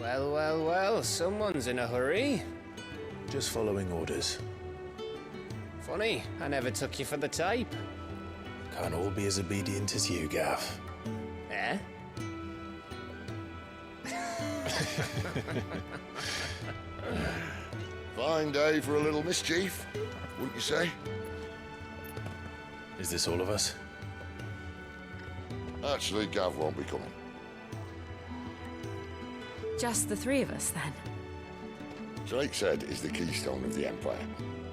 Well, well, well, someone's in a hurry. Just following orders. Funny, I never took you for the type. Can't all be as obedient as you, Gav. Eh? Fine day for a little mischief, wouldn't you say? Is this all of us? Actually, Gav won't be coming. Just the three of us, then? Drake's Head is the keystone of the Empire.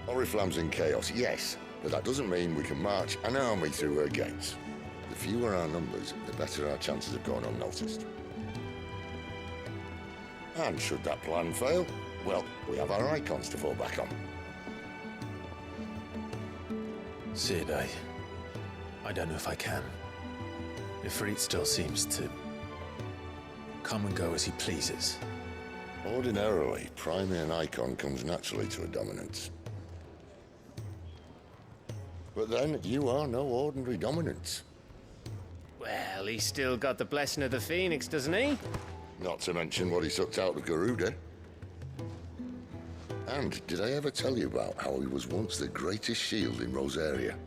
Oriflamme's in chaos, yes, but that doesn't mean we can march an army through her gates. The fewer our numbers, the better our chances of going unnoticed. And should that plan fail, well, we have our icons to fall back on. Sid, I don't know if I can. Ifrit still seems to come and go as he pleases. Ordinarily, priming an icon comes naturally to a dominance. But then, you are no ordinary dominance. Well, he's still got the blessing of the Phoenix, doesn't he? Not to mention what he sucked out of Garuda. And did I ever tell you about how he was once the greatest shield in Rosaria?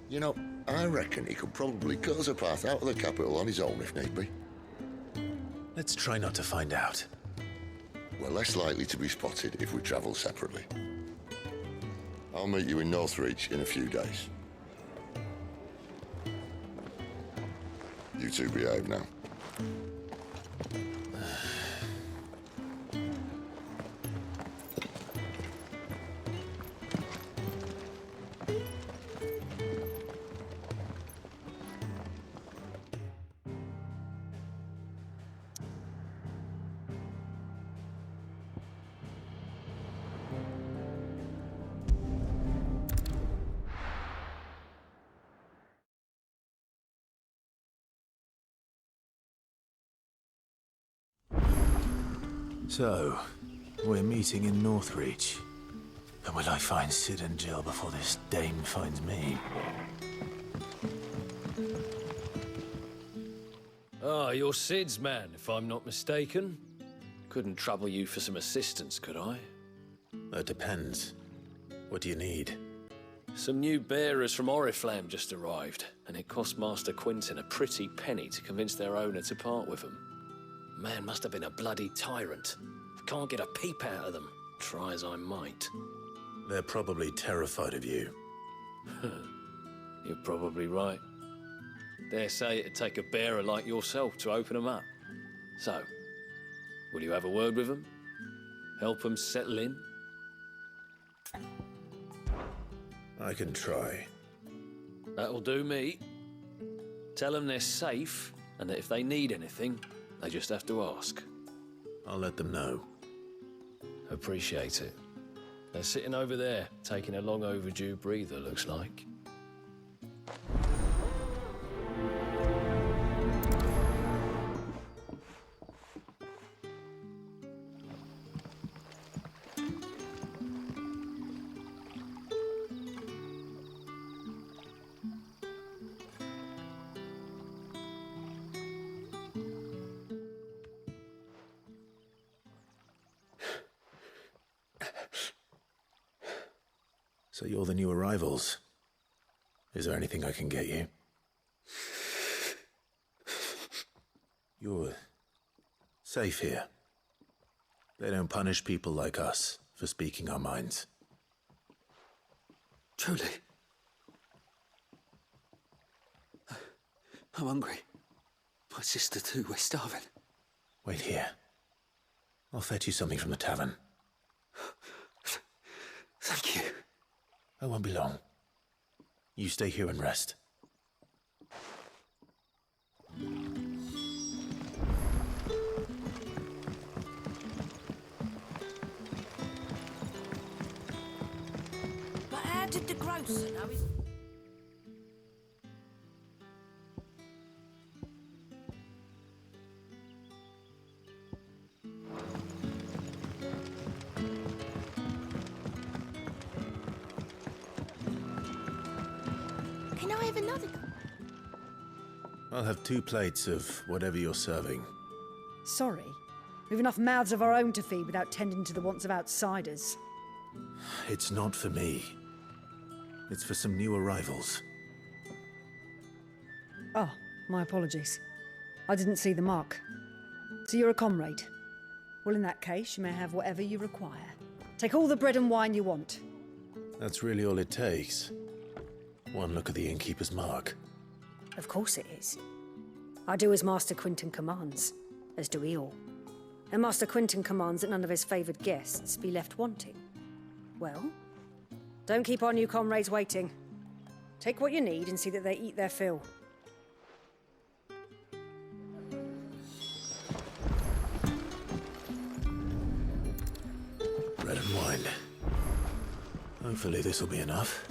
You know, I reckon he could probably cut us a path out of the capital on his own if need be. Let's try not to find out. We're less likely to be spotted if we travel separately. I'll meet you in Northreach in a few days. You two behave now. So, we're meeting in Northreach. And will I find Sid and Jill before this dame finds me? Ah, you're Sid's man, if I'm not mistaken. Couldn't trouble you for some assistance, could I? That depends. What do you need? Some new bearers from Oriflamme just arrived, and it cost Master Quinton a pretty penny to convince their owner to part with them. Man must have been a bloody tyrant. Can't get a peep out of them, try as I might. They're probably terrified of you. You're probably right. Dare say it'd take a bearer like yourself to open them up. So, will you have a word with them? Help them settle in? I can try. That'll do me. Tell them they're safe, and that if they need anything, they just have to ask. I'll let them know. Appreciate it. They're sitting over there, taking a long overdue breather, looks like. So you're the new arrivals. Is there anything I can get you? You're safe here. They don't punish people like us for speaking our minds. Truly. I'm hungry. My sister too, we're starving. Wait here. I'll fetch you something from the tavern. Thank you. I won't be long. You stay here and rest. But how did the grocer know his... Can I have another cup? I'll have 2 plates of whatever you're serving. Sorry, We've enough mouths of our own to feed without tending to the wants of outsiders. It's not for me. It's for some new arrivals. Oh, my apologies. I didn't see the mark. So you're a comrade? Well, in that case, you may have whatever you require. Take all the bread and wine you want. That's really all it takes. One look at the innkeeper's mark. Of course it is. I do as Master Quinton commands, as do we all. And Master Quinton commands that none of his favoured guests be left wanting. Well, don't keep our new comrades waiting. Take what you need and see that they eat their fill. Bread and wine. Hopefully this'll be enough.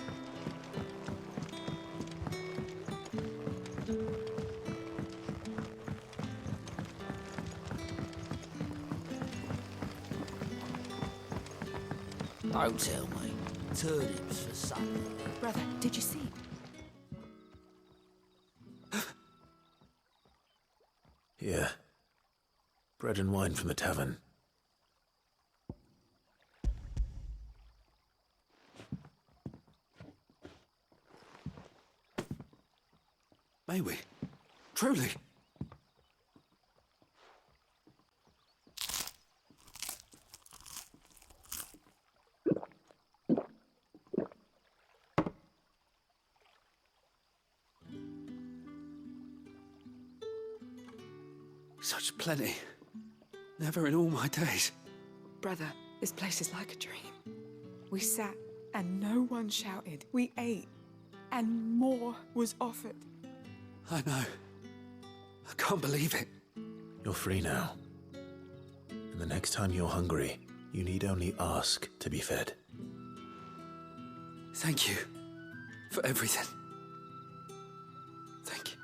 Don't tell me. Turnips for supper. Brother, did you see? Yeah. Bread and wine from the tavern. May we? Truly? Such plenty. Never in all my days. Brother, this place is like a dream. We sat and no one shouted. We ate and more was offered. I know. I can't believe it. You're free now. And the next time you're hungry, you need only ask to be fed. Thank you for everything. Thank you.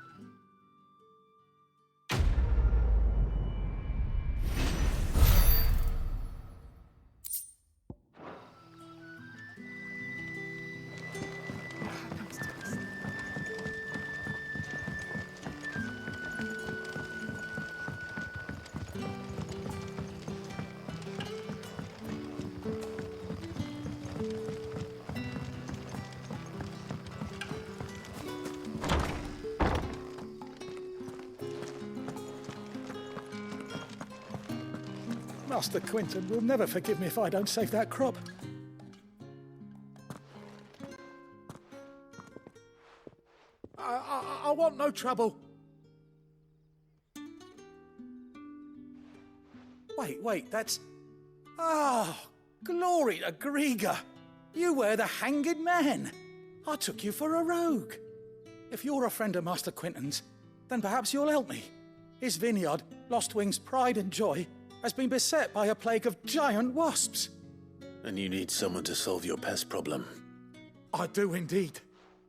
Master Quinton will never forgive me if I don't save that crop. I want no trouble. Wait, that's... Oh, glory to Grieger. You were the hanged man. I took you for a rogue. If you're a friend of Master Quinton's, then perhaps you'll help me. His vineyard, Lostwing's pride and joy, has been beset by a plague of giant wasps. And you need someone to solve your pest problem. I do indeed.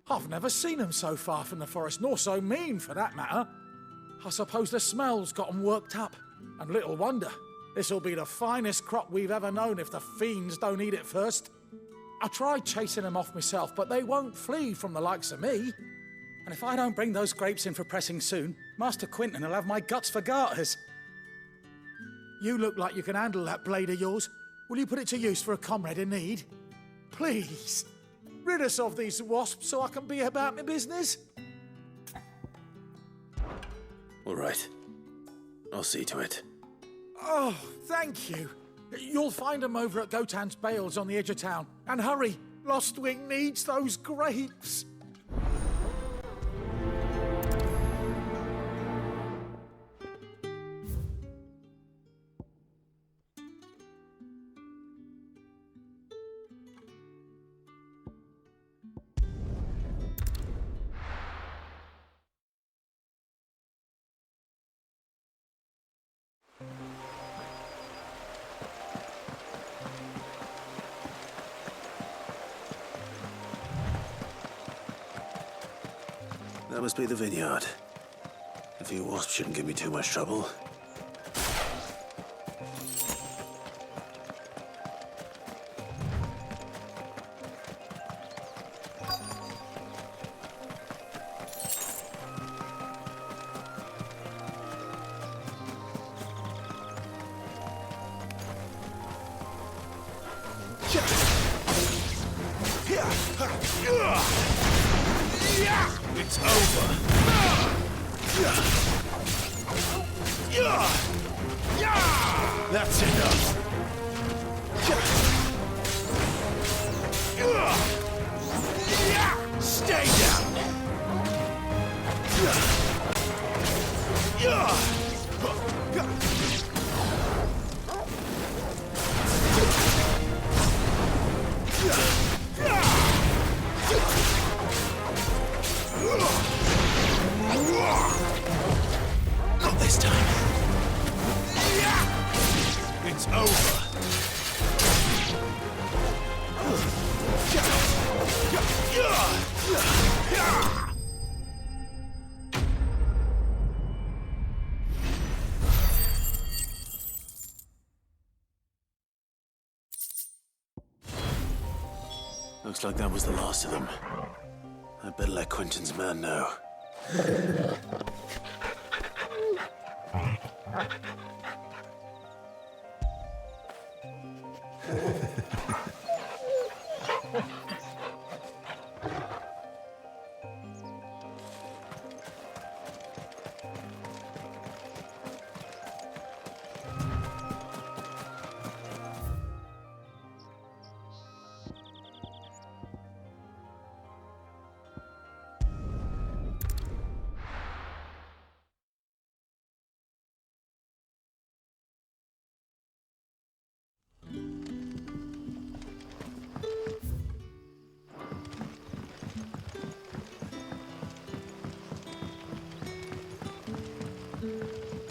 I've never seen them so far from the forest, nor so mean, for that matter. I suppose the smell's got them worked up. And little wonder. This'll be the finest crop we've ever known if the fiends don't eat it first. I tried chasing them off myself, but they won't flee from the likes of me. And if I don't bring those grapes in for pressing soon, Master Quinton will have my guts for garters. You look like you can handle that blade of yours. Will you put it to use for a comrade in need? Please, rid us of these wasps so I can be about my business. All right. I'll see to it. Oh, thank you. You'll find them over at Gotan's Bales on the edge of town. And hurry, Lostwing needs those grapes. That must be the vineyard. A few wasps shouldn't give me too much trouble. It's over. That's enough. Stay down. Not this time. It's over. Looks like that was the last of them. I'd better let Quentin's man know.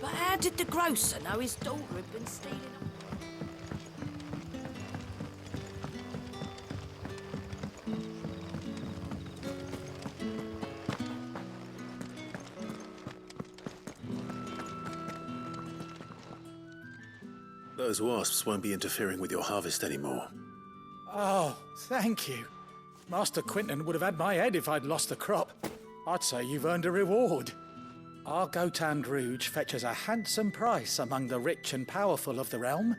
But how did the grocer know his daughter had been stealing them? Those wasps won't be interfering with your harvest anymore. Oh, thank you. Master Quentin would have had my head if I'd lost the crop. I'd say you've earned a reward. Our Gotand Rouge fetches a handsome price among the rich and powerful of the realm.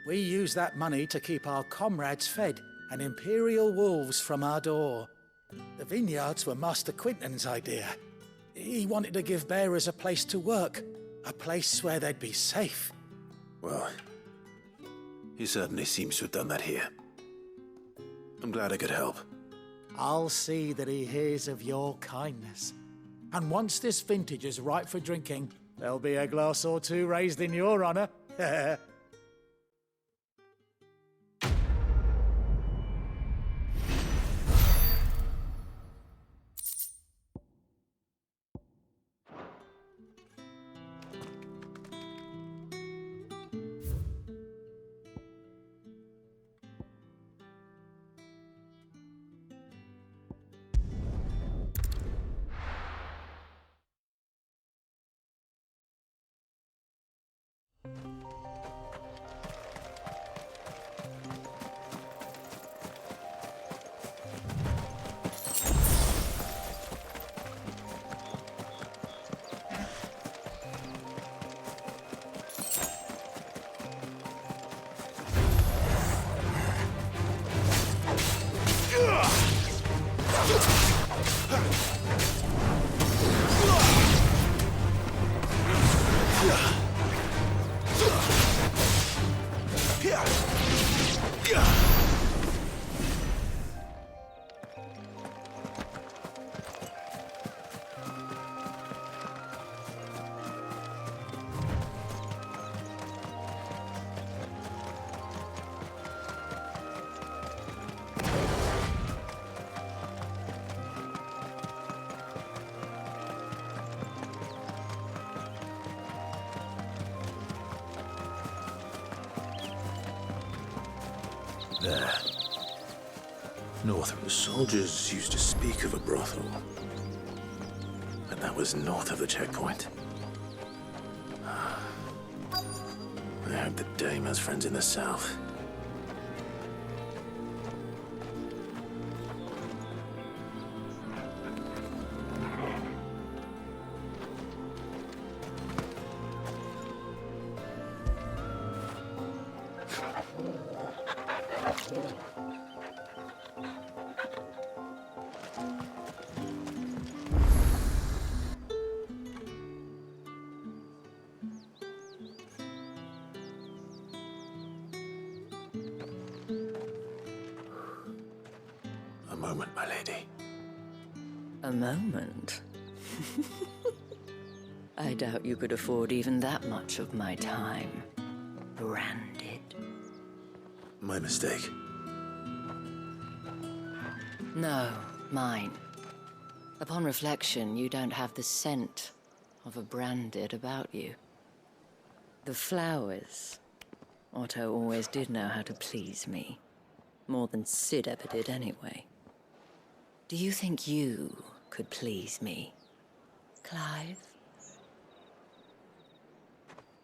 We use that money to keep our comrades fed and imperial wolves from our door. The vineyards were Master Quentin's idea. He wanted to give bearers a place to work, a place where they'd be safe. Well, he certainly seems to have done that here. I'm glad I could help. I'll see that he hears of your kindness. And once this vintage is ripe for drinking, there'll be a glass or two raised in your honor. There. North, the soldiers used to speak of a brothel. But that was north of the checkpoint. I hope the dame has friends in the south. moment, my lady. A moment? I doubt you could afford even that much of my time. Branded. My mistake. No, mine. Upon reflection, you don't have the scent of a branded about you. The flowers. Otto always did know how to please me. More than Sid ever did anyway. Do you think you could please me, Clive?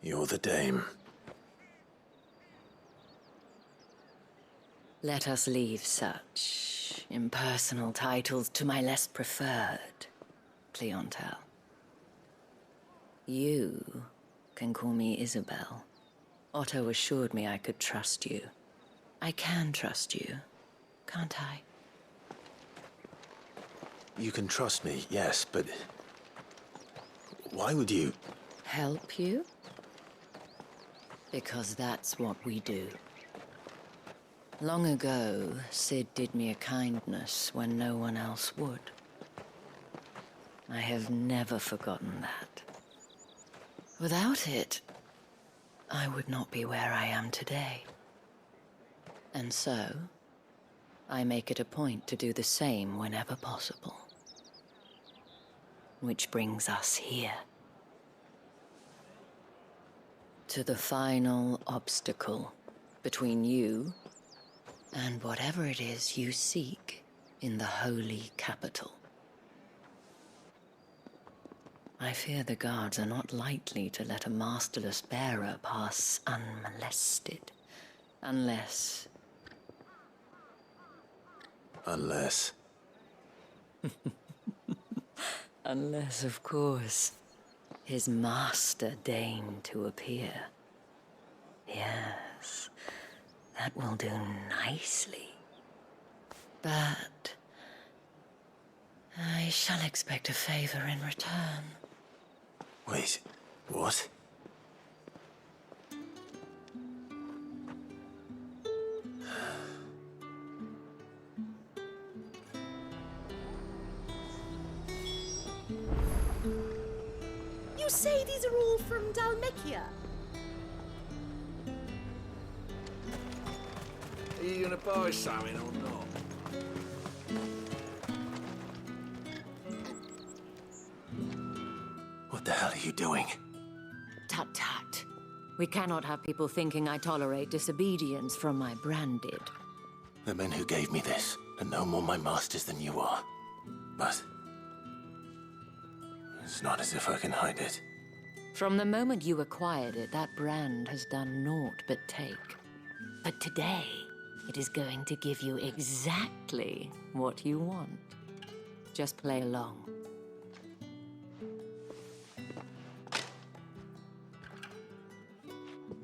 You're the dame. Let us leave such impersonal titles to my less preferred clientele. You can call me Isabel. Otto assured me I could trust you. I can trust you, can't I? You can trust me, yes, but... why would you... Help you? Because that's what we do. Long ago, Sid did me a kindness when no one else would. I have never forgotten that. Without it, I would not be where I am today. And so, I make it a point to do the same whenever possible. Which brings us here. To the final obstacle between you and whatever it is you seek in the holy capital. I fear the guards are not likely to let a masterless bearer pass unmolested. Unless... Unless... Unless, of course, his master deigned to appear. Yes, that will do nicely. But... I shall expect a favor in return. Wait, what? You say these are all from Dalmekia? Are you gonna buy something or not? What the hell are you doing? Tut tut. We cannot have people thinking I tolerate disobedience from my branded. The men who gave me this are no more my masters than you are. But... it's not as if I can hide it. From the moment you acquired it, that brand has done naught but take. But today, it is going to give you exactly what you want. Just play along.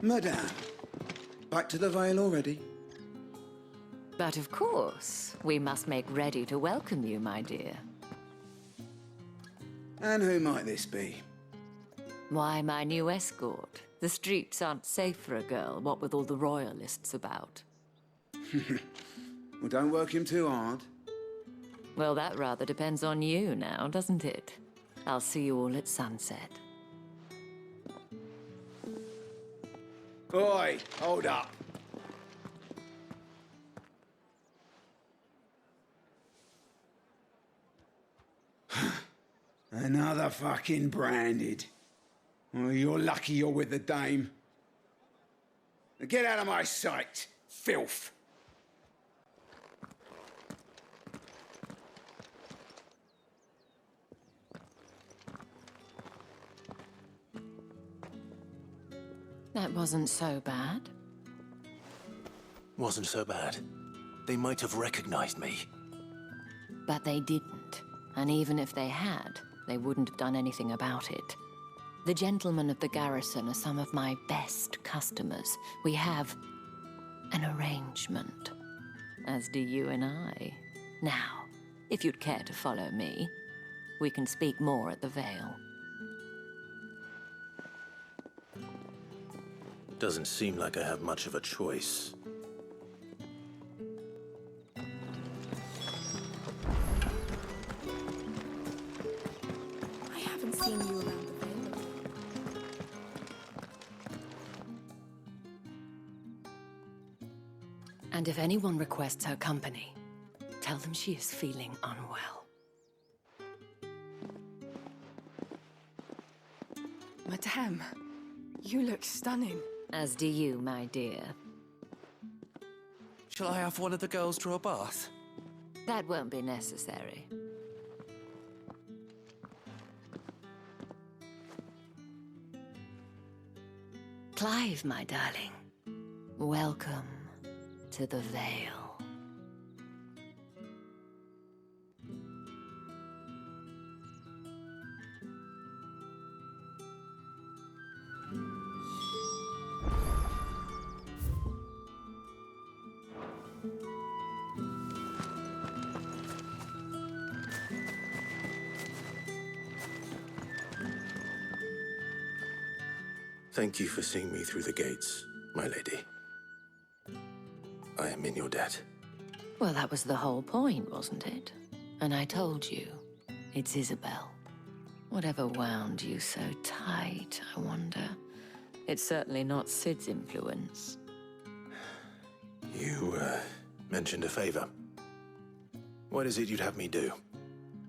Madame, back to the Vale already? But of course, we must make ready to welcome you, my dear. And who might this be? Why, my new escort. The streets aren't safe for a girl, what with all the royalists about. Well, don't work him too hard. Well, that rather depends on you now, doesn't it? I'll see you all at sunset. Oi, hold up. Another fucking branded. Well, you're lucky you're with the dame. Now get out of my sight, filth. That wasn't so bad. Wasn't so bad. They might have recognized me. But they didn't. And even if they had, they wouldn't have done anything about it. The gentlemen of the garrison are some of my best customers. We have an arrangement, as do you and I. Now, if you'd care to follow me, we can speak more at the Vale. Doesn't seem like I have much of a choice. often seen you around the Vale. And if anyone requests her company, tell them she is feeling unwell. Madame, you look stunning. As do you, my dear. Shall I have one of the girls draw a bath? That won't be necessary. Clive, my darling. Welcome to the Vale. Thank you for seeing me through the gates, my lady. I am in your debt. Well, that was the whole point, wasn't it? And I told you, it's Isabel. Whatever wound you so tight, I wonder. It's certainly not Sid's influence. You, mentioned a favor. What is it you'd have me do?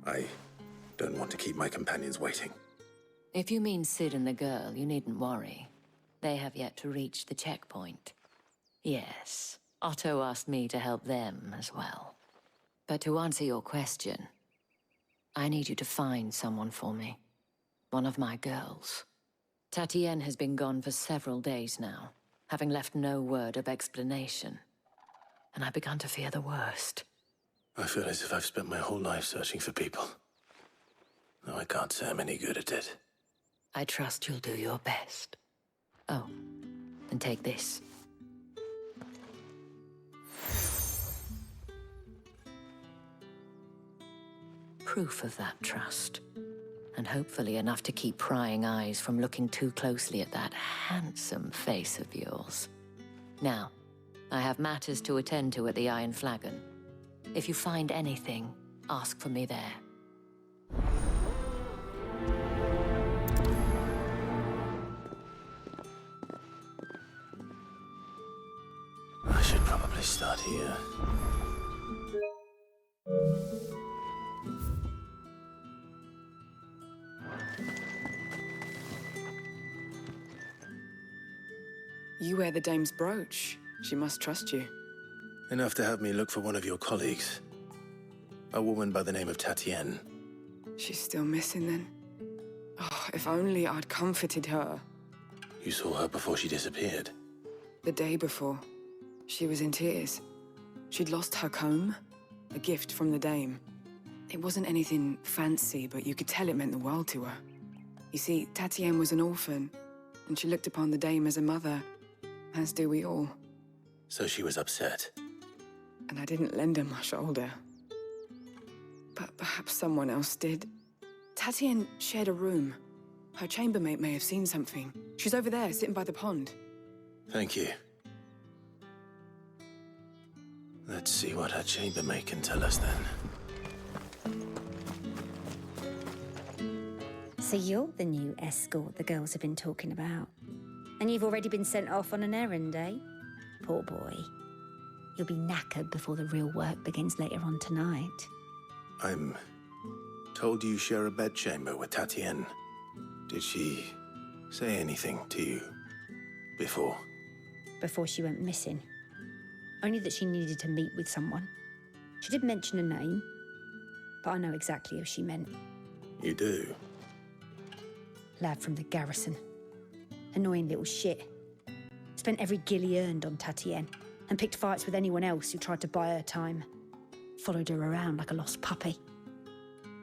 I don't want to keep my companions waiting. If you mean Sid and the girl, you needn't worry. They have yet to reach the checkpoint. Yes, Otto asked me to help them as well. But to answer your question, I need you to find someone for me. One of my girls. Tatienne has been gone for several days now, having left no word of explanation. And I've begun to fear the worst. I feel as if I've spent my whole life searching for people. No, I can't say I'm any good at it. I trust you'll do your best. Oh, and take this. Proof of that trust. And hopefully enough to keep prying eyes from looking too closely at that handsome face of yours. Now, I have matters to attend to at the Iron Flagon. If you find anything, ask for me there. I should probably start here. You wear the dame's brooch. She must trust you. Enough to have me look for one of your colleagues. A woman by the name of Tatienne. She's still missing then. Oh, if only I'd comforted her. You saw her before she disappeared. The day before, she was in tears. She'd lost her comb, a gift from the dame. It wasn't anything fancy, but you could tell it meant the world to her. You see, Tatienne was an orphan, and she looked upon the dame as a mother, as do we all. So she was upset. And I didn't lend her my shoulder. But perhaps someone else did. Tatienne shared a room. Her chambermaid may have seen something. She's over there, sitting by the pond. Thank you. Let's see what her chambermaid can tell us then. So you're the new escort the girls have been talking about. And you've already been sent off on an errand, eh? Poor boy. You'll be knackered before the real work begins later on tonight. I'm told you share a bedchamber with Tatienne. Did she say anything to you before? Before she went missing. Only that she needed to meet with someone. She did mention a name, but I know exactly who she meant. You do? Lad from the garrison. Annoying little shit. Spent every guil he earned on Tatienne, and picked fights with anyone else who tried to buy her time. Followed her around like a lost puppy.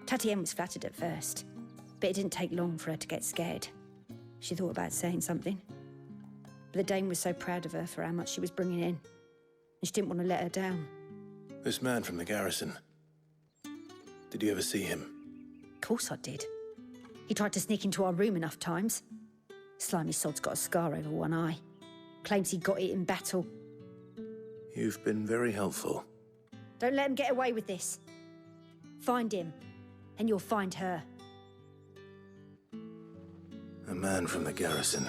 Tatienne was flattered at first, but it didn't take long for her to get scared. She thought about saying something. But the dame was so proud of her for how much she was bringing in, and she didn't want to let her down. This man from the garrison. Did you ever see him? Of course I did. He tried to sneak into our room enough times. Slimy sod's got a scar over one eye. Claims he got it in battle. You've been very helpful. Don't let him get away with this. Find him, and you'll find her. A man from the garrison.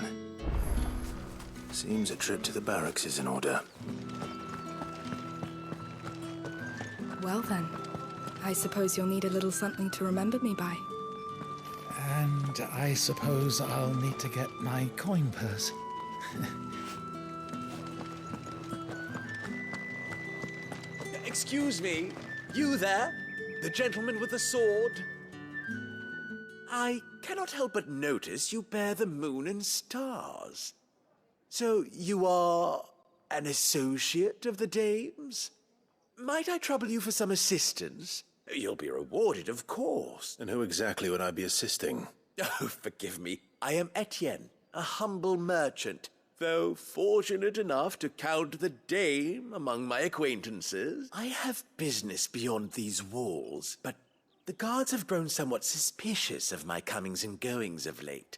Seems a trip to the barracks is in order. Well then, I suppose you'll need a little something to remember me by. And I suppose I'll need to get my coin purse. Excuse me, you there? The gentleman with the sword? I cannot help but notice you bear the moon and stars. So you are an associate of the dame's? Might I trouble you for some assistance? You'll be rewarded, of course. And who exactly would I be assisting? Oh, forgive me. I am Etienne, a humble merchant. Though fortunate enough to count the dame among my acquaintances, I have business beyond these walls, but the guards have grown somewhat suspicious of my comings and goings of late.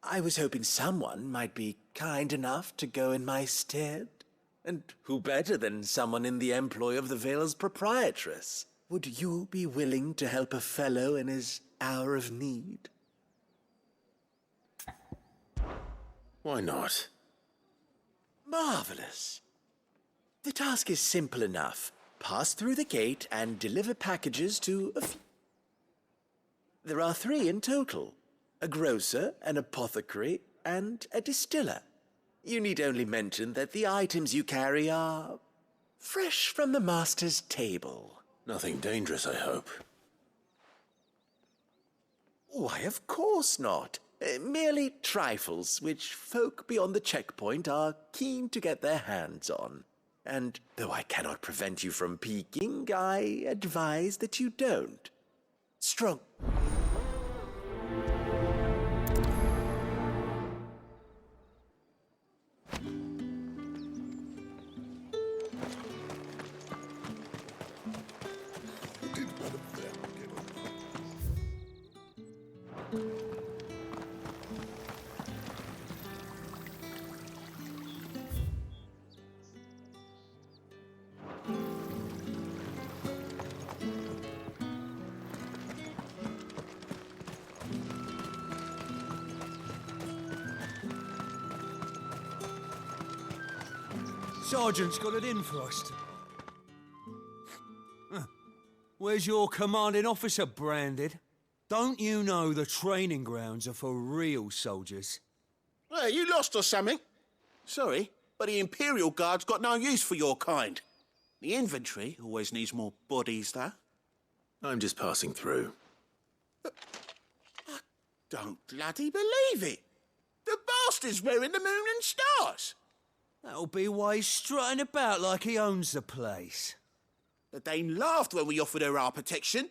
I was hoping someone might be kind enough to go in my stead. And who better than someone in the employ of the Vale's proprietress? Would you be willing to help a fellow in his hour of need? Why not? Marvelous. The task is simple enough. Pass through the gate and deliver packages to a few. There are 3 in total. A grocer, an apothecary, and a distiller. You need only mention that the items you carry are fresh from the master's table. Nothing dangerous, I hope. Why, of course not. Merely trifles which folk beyond the checkpoint are keen to get their hands on. And though I cannot prevent you from peeking, I advise that you don't. Strong. Sergeant's got it in for us. Where's your commanding officer branded? Don't you know the training grounds are for real soldiers? Hey, you lost or something? Sorry, but the Imperial Guard's got no use for your kind. The infantry always needs more bodies, though. I'm just passing through. I don't bloody believe it. The bastard's wearing the moon and stars. That'll be why he's strutting about like he owns the place. The Dane laughed when we offered her our protection.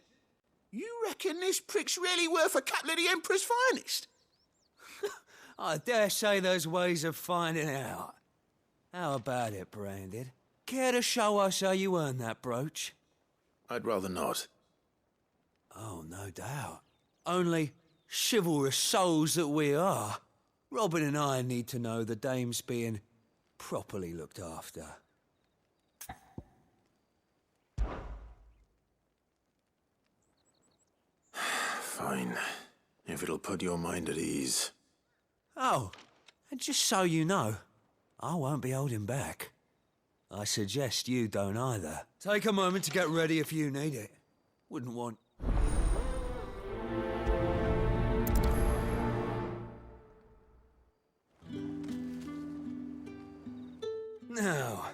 You reckon this prick's really worth a couple of the Emperor's finest? I dare say there's ways of finding out. How about it, Branded? Care to show us how you earned that brooch? I'd rather not. Oh, no doubt. Only chivalrous souls that we are. Robin and I need to know the dame's being properly looked after. Fine. If it'll put your mind at ease. Oh, and just so you know, I won't be holding back. I suggest you don't either. Take a moment to get ready if you need it. Wouldn't want... Now,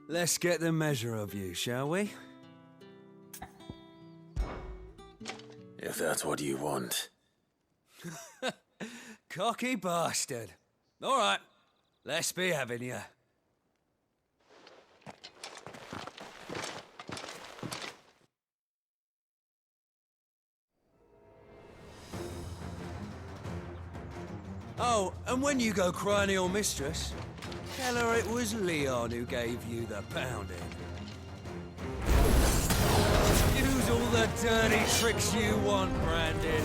let's get the measure of you, shall we? If that's what you want. Cocky bastard. All right, let's be having you. Oh, and when you go crying to your mistress, tell her it was Leon who gave you the pounding. Use all the dirty tricks you want, Brandon.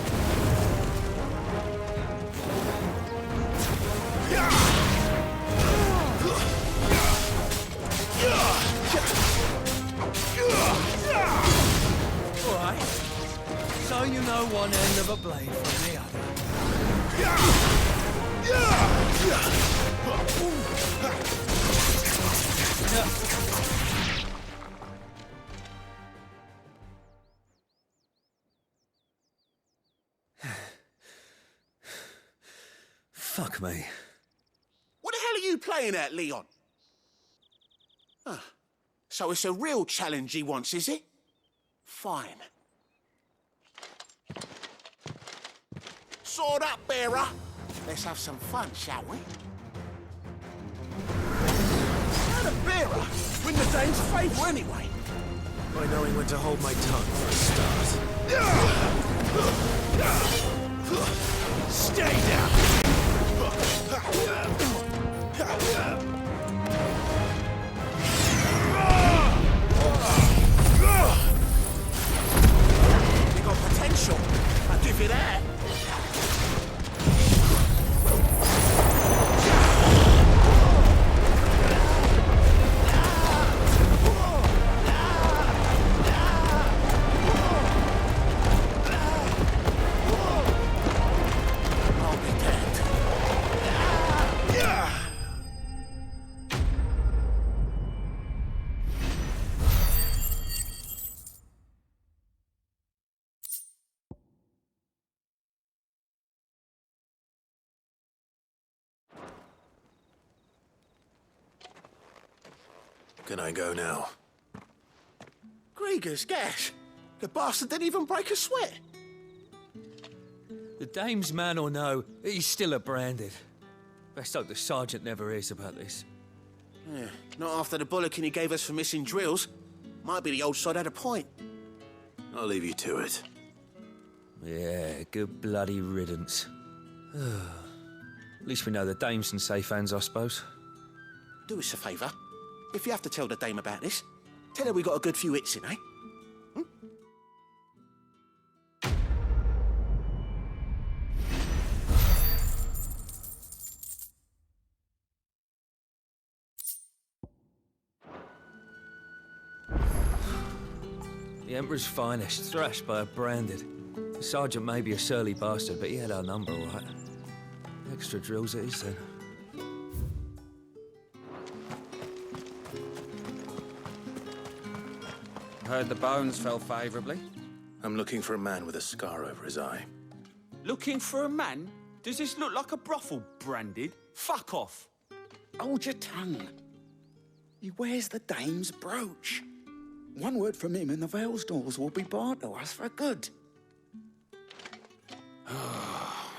All right, so you know one end of a blade from the other. Fuck me. What the hell are you playing at, Leon? Ah, so it's a real challenge he wants, is it? Fine. Sword up, bearer. Let's have some fun, shall we? How the bearer win the Dane's favour anyway? By knowing when to hold my tongue for a start. Stay down! You got potential. I'll give you that. Can I go now? Grieger's gas. The bastard didn't even break a sweat. The dame's man or no, he's still a branded. Best hope the sergeant never hears about this. Yeah, not after the bollocking he gave us for missing drills. Might be the old sod had a point. I'll leave you to it. Yeah, good bloody riddance. At least we know the dame's in safe hands, I suppose. Do us a favour. If you have to tell the dame about this, tell her we got a good few hits in, eh? The Emperor's finest, thrashed by a branded. The sergeant may be a surly bastard, but he had our number, all right. Extra drills it is, then. Heard the bones fell favourably. I'm looking for a man with a scar over his eye. Looking for a man? Does this look like a brothel, branded? Fuck off. Hold your tongue. He wears the dame's brooch. One word from him and the Vale's doors will be barred to us for good.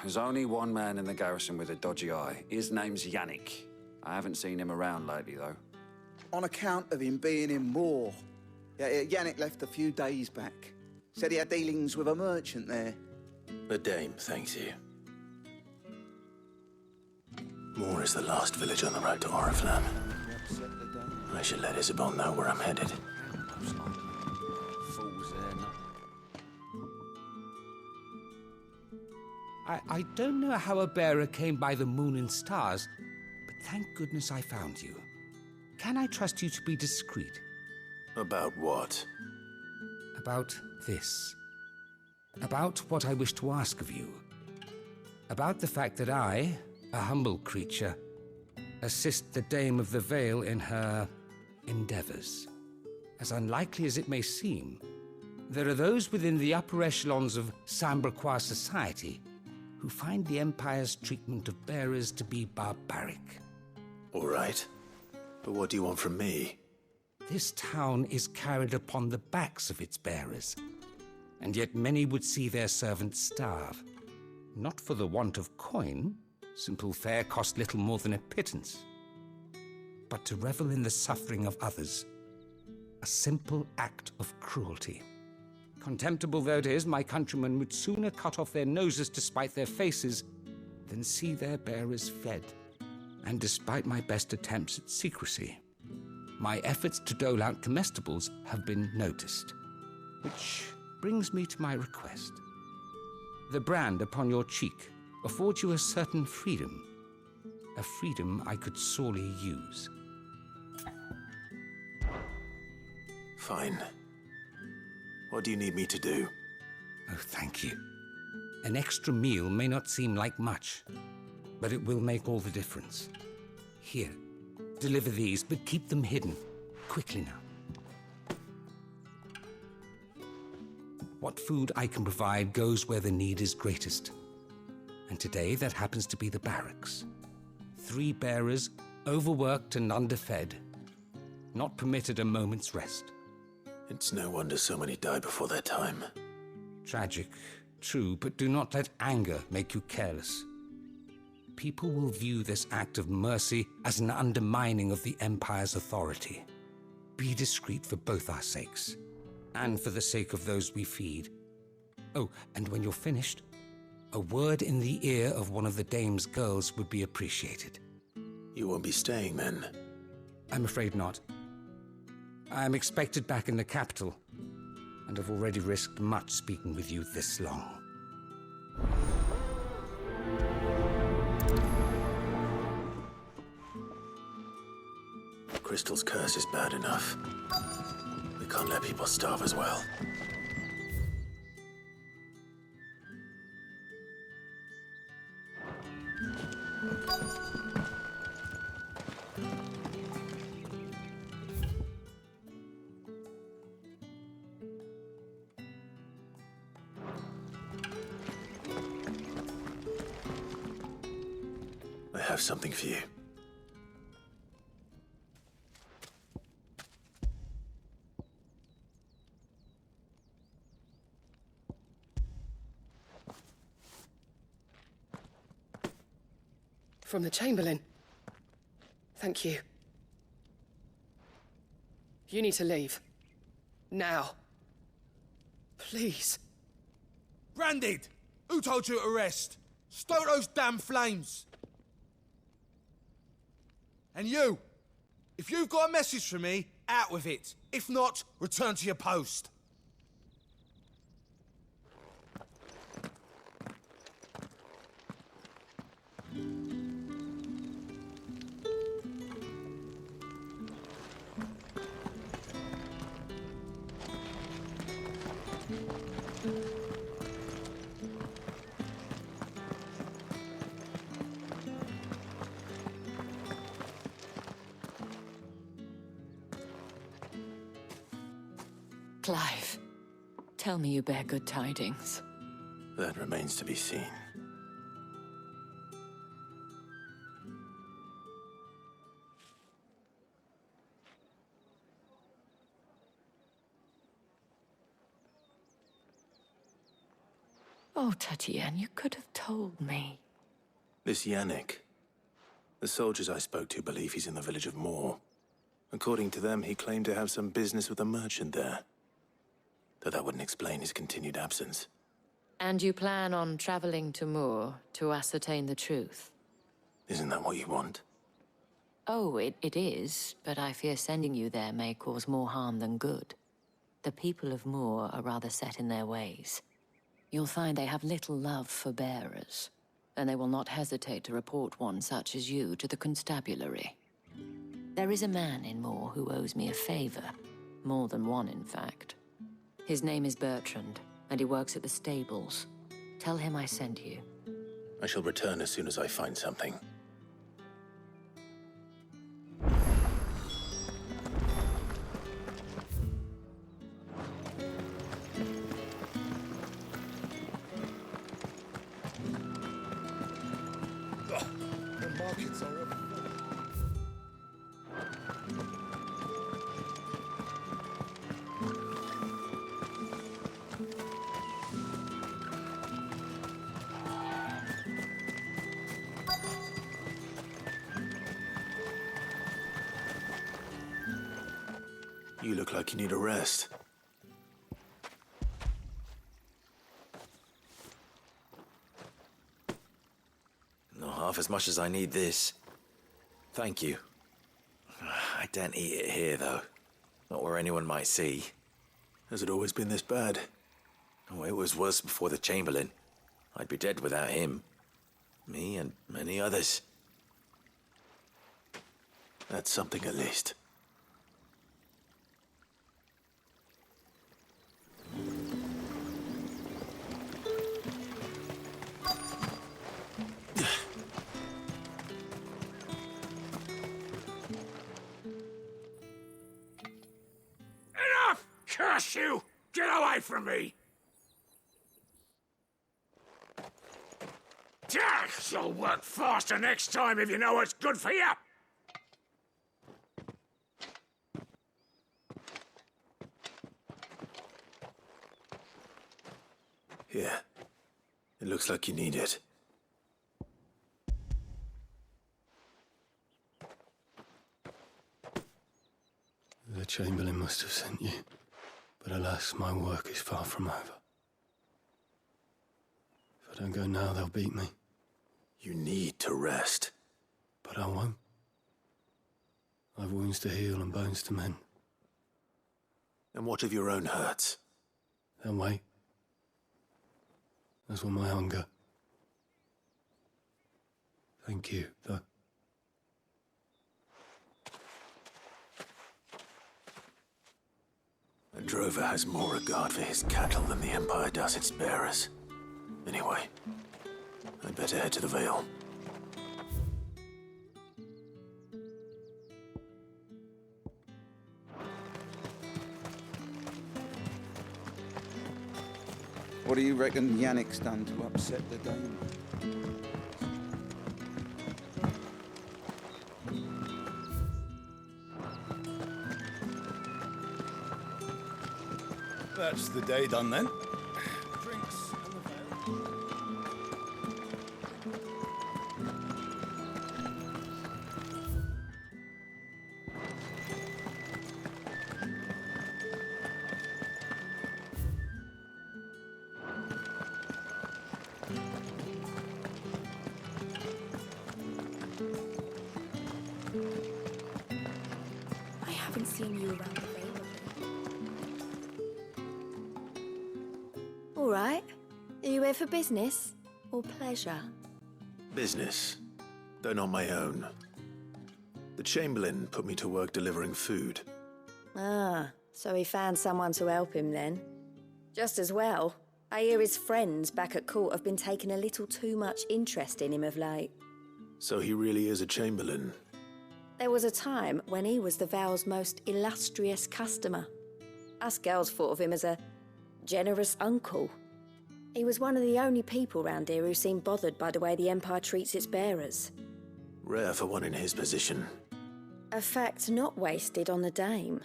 There's only one man in the garrison with a dodgy eye. His name's Yannick. I haven't seen him around lately, though. On account of him being in war. Yeah, Yannick left a few days back. Said he had dealings with a merchant there. The dame thanks you. Moor is the last village on the road to Oriflamme. I should let Isabel know where I'm headed. I don't know how a bearer came by the moon and stars, but thank goodness I found you. Can I trust you to be discreet? About what? About this. About what I wish to ask of you. About the fact that I, a humble creature, assist the Dame of the Vale in her endeavors. As unlikely as it may seem, there are those within the upper echelons of Samberquois society who find the Empire's treatment of bearers to be barbaric. All right. But what do you want from me? This town is carried upon the backs of its bearers, and yet many would see their servants starve. Not for the want of coin, simple fare cost little more than a pittance, but to revel in the suffering of others, a simple act of cruelty. Contemptible though it is, my countrymen would sooner cut off their noses to spite their faces than see their bearers fed. And despite my best attempts at secrecy, my efforts to dole out comestibles have been noticed. Which brings me to my request. The brand upon your cheek affords you a certain freedom. A freedom I could sorely use. Fine. What do you need me to do? Oh, thank you. An extra meal may not seem like much, but it will make all the difference. Here, Deliver these, but keep them hidden. Quickly now. What food I can provide goes where the need is greatest. And today, that happens to be the barracks. 3 bearers, overworked and underfed. Not permitted a moment's rest. It's no wonder so many die before their time. Tragic, true, but do not let anger make you careless. People will view this act of mercy as an undermining of the Empire's authority. Be discreet for both our sakes, and for the sake of those we feed. Oh, and when you're finished, a word in the ear of one of the Dame's girls would be appreciated. You won't be staying then? I'm afraid not. I'm expected back in the capital, and I've already risked much speaking with you this long. Crystal's curse is bad enough. We can't let people starve as well. I have something for you. From the Chamberlain. Thank you. You need to leave. Now. Please. Branded! Who told you to rest? Stoke those damn flames! And you! If you've got a message for me, out with it. If not, return to your post. Clive, tell me you bear good tidings. That remains to be seen. Oh, Tatienne, you could have told me. This Yannick. The soldiers I spoke to believe he's in the village of Moor. According to them, he claimed to have some business with a merchant there. Though that wouldn't explain his continued absence. And you plan on traveling to Moor to ascertain the truth? Isn't that what you want? Oh, it is, but I fear sending you there may cause more harm than good. The people of Moor are rather set in their ways. You'll find they have little love for bearers, and they will not hesitate to report one such as you to the constabulary. There is a man in Moor who owes me a favor. More than one, in fact. His name is Bertrand, and he works at the stables. Tell him I sent you. I shall return as soon as I find something. The markets are up. You look like you need a rest. Not half as much as I need this. Thank you. I daren't eat it here, though. Not where anyone might see. Has it always been this bad? Oh, it was worse before the Chamberlain. I'd be dead without him. Me and many others. That's something at least. Curse you! Get away from me! You'll work faster next time if you know what's good for you! Here. It looks like you need it. The Chamberlain must have sent you. But alas, my work is far from over. If I don't go now, they'll beat me. You need to rest. But I won't. I've wounds to heal and bones to mend. And what of your own hurts? They'll wait. As will my hunger. Thank you, though. A drover has more regard for his cattle than the Empire does its bearers. Anyway, I'd better head to the Vale. What do you reckon Yannick's done to upset the Dame? That's the day done then. Drinks and the I haven't seen you around the Vale. All right. Are you here for business or pleasure? Business, though not my own. The Chamberlain put me to work delivering food. Ah, so he found someone to help him then. Just as well. I hear his friends back at court have been taking a little too much interest in him of late. So he really is a Chamberlain. There was a time when he was the Vale's most illustrious customer. Us girls thought of him as a generous uncle. He was one of the only people round here who seemed bothered by the way the Empire treats its bearers. Rare for one in his position. A fact not wasted on the Dame.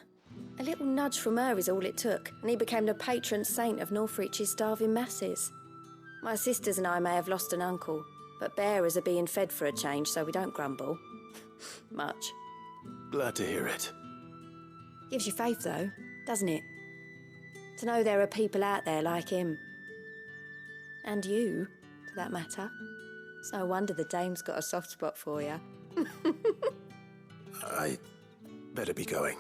A little nudge from her is all it took, and he became the patron saint of Northreach's starving masses. My sisters and I may have lost an uncle, but bearers are being fed for a change, so we don't grumble. Much. Glad to hear it. Gives you faith, though, doesn't it? To know there are people out there like him. And you, for that matter. It's no wonder the Dame's got a soft spot for you. I better be going.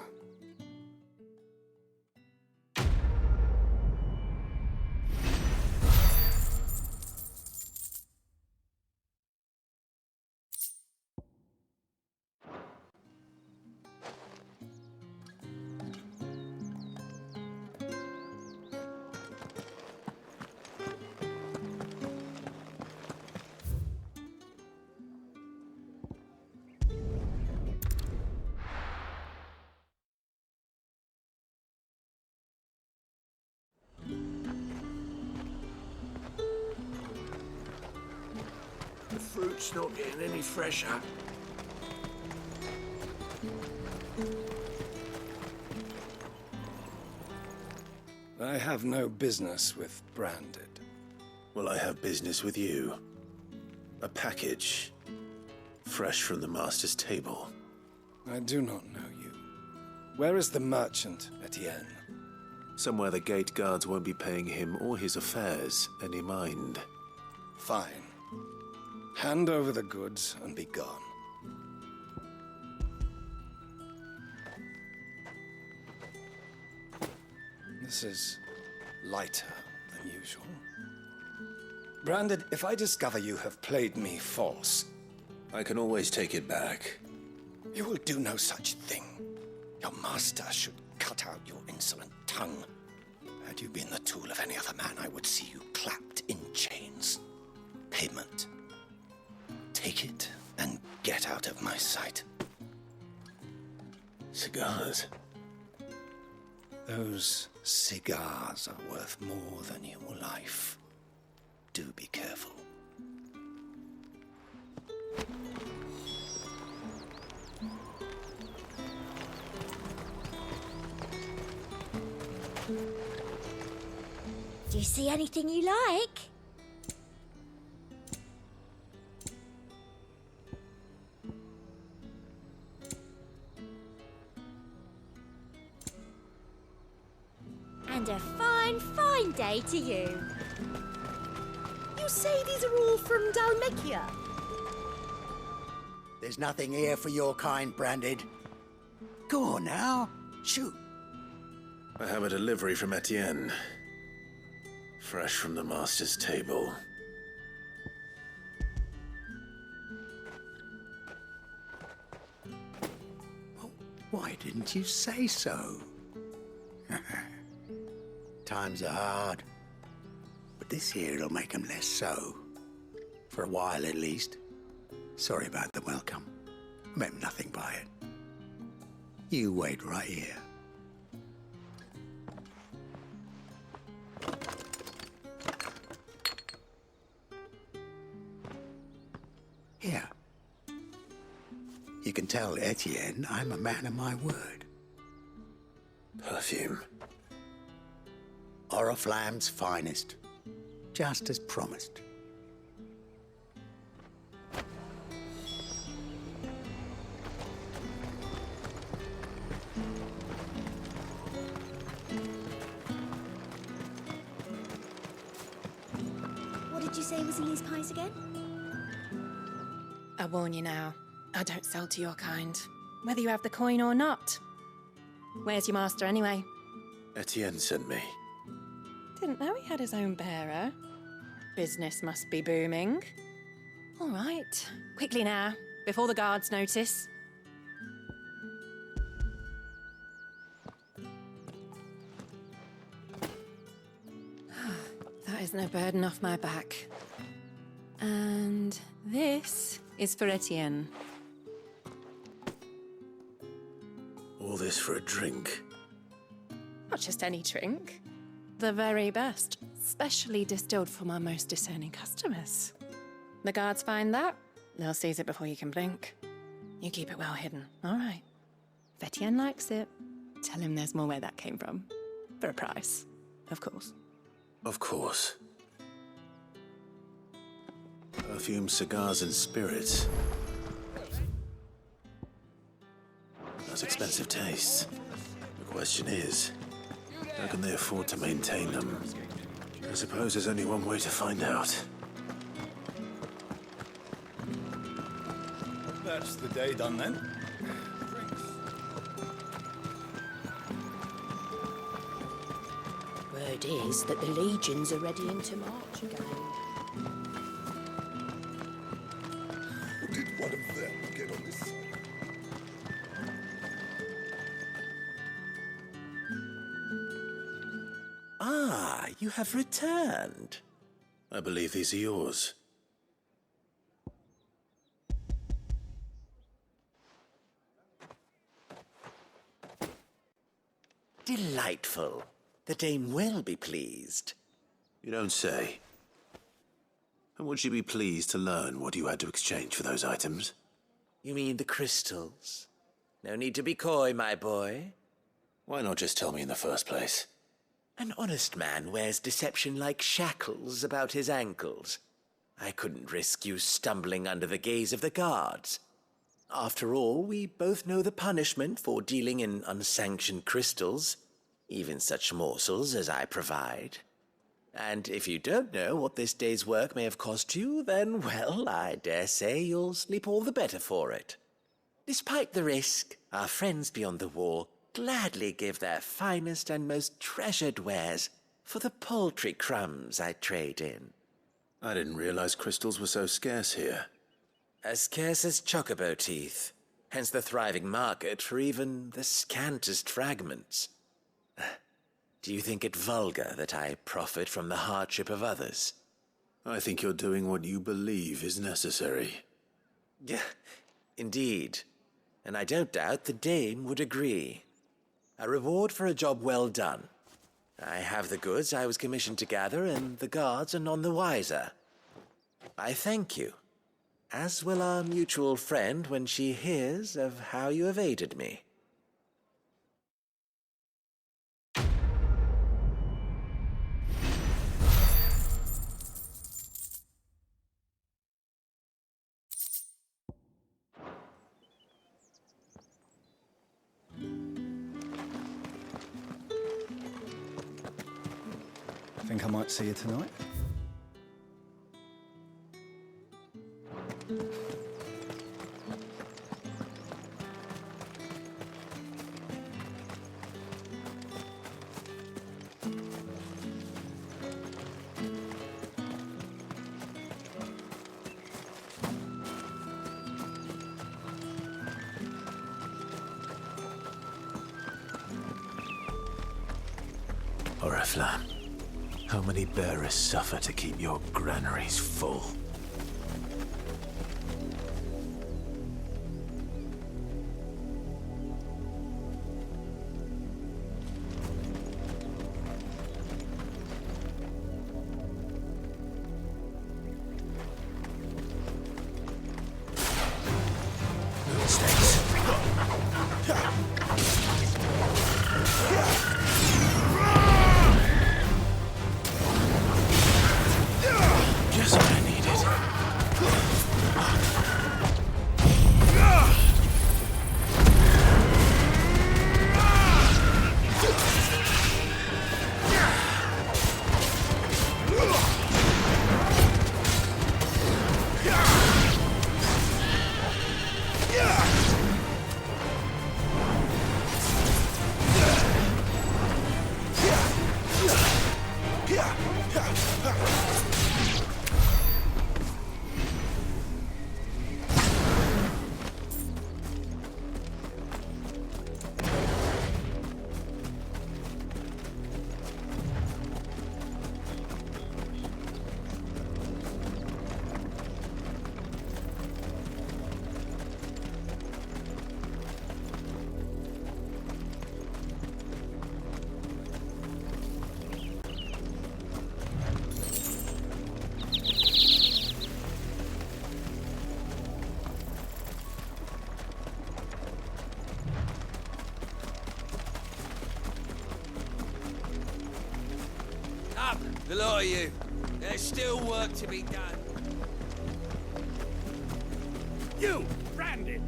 The fruit's not getting any fresher. I have no business with Branded. Well, I have business with you. A package. Fresh from the Master's table. I do not know you. Where is the merchant, Etienne? Somewhere the gate guards won't be paying him or his affairs any mind. Fine. Hand over the goods and be gone. This is lighter than usual. Branded, if I discover you have played me false... I can always take it back. You will do no such thing. Your master should cut out your insolent tongue. Had you been the tool of any other man, I would see you clapped in chains. Payment. Take it and get out of my sight. Cigars. Those cigars are worth more than your life. Do be careful. Do you see anything you like? And a fine, fine day to you. You say these are all from Dalmekia? There's nothing here for your kind, Branded. Go on now, shoot. I have a delivery from Etienne. Fresh from the master's table. Why didn't you say so? Times are hard. But this here'll make 'em less so. For a while, at least. Sorry about the welcome. Meant nothing by it. You wait right here. Here. You can tell Etienne I'm a man of my word. Perfume. Oriflamme's finest. Just as promised. What did you say was in these pies again? I warn you now, I don't sell to your kind, whether you have the coin or not. Where's your master anyway? Etienne sent me. Didn't know he had his own bearer. Business must be booming. All right, quickly now, before the guards notice. That is no burden off my back. And this is for Etienne. All this for a drink. Not just any drink. The very best, specially distilled for my most discerning customers. The guards find that, they'll seize it before you can blink. You keep it well hidden, all right? If Etienne likes it, tell him there's more where that came from. For a price, of course. Of course. Perfume, cigars, and spirits. Those expensive tastes. The question is, how can they afford to maintain them? I suppose there's only one way to find out. That's the day done then. Word is that the legions are ready into march again. Did one of them get on this side? Ah, you have returned. I believe these are yours. Delightful. The dame will be pleased. You don't say. And would she be pleased to learn what you had to exchange for those items? You mean the crystals? No need to be coy, my boy. Why not just tell me in the first place? An honest man wears deception like shackles about his ankles. I couldn't risk you stumbling under the gaze of the guards. After all, we both know the punishment for dealing in unsanctioned crystals, even such morsels as I provide. And if you don't know what this day's work may have cost you, then, well, I dare say you'll sleep all the better for it. Despite the risk, our friends beyond the wall gladly give their finest and most treasured wares for the paltry crumbs I trade in. I didn't realize crystals were so scarce here. As scarce as chocobo teeth, hence the thriving market for even the scantest fragments. Do you think it vulgar that I profit from the hardship of others? I think you're doing what you believe is necessary. Yeah, indeed. And I don't doubt the dame would agree. A reward for a job well done. I have the goods I was commissioned to gather, and the guards are none the wiser. I thank you, as will our mutual friend when she hears of how you have aided me. Think I might see you tonight? Oriflamme, how many bearers suffer to keep your granaries full? Just what I needed. Up, the lot of you. There's still work to be done. You, Brandon!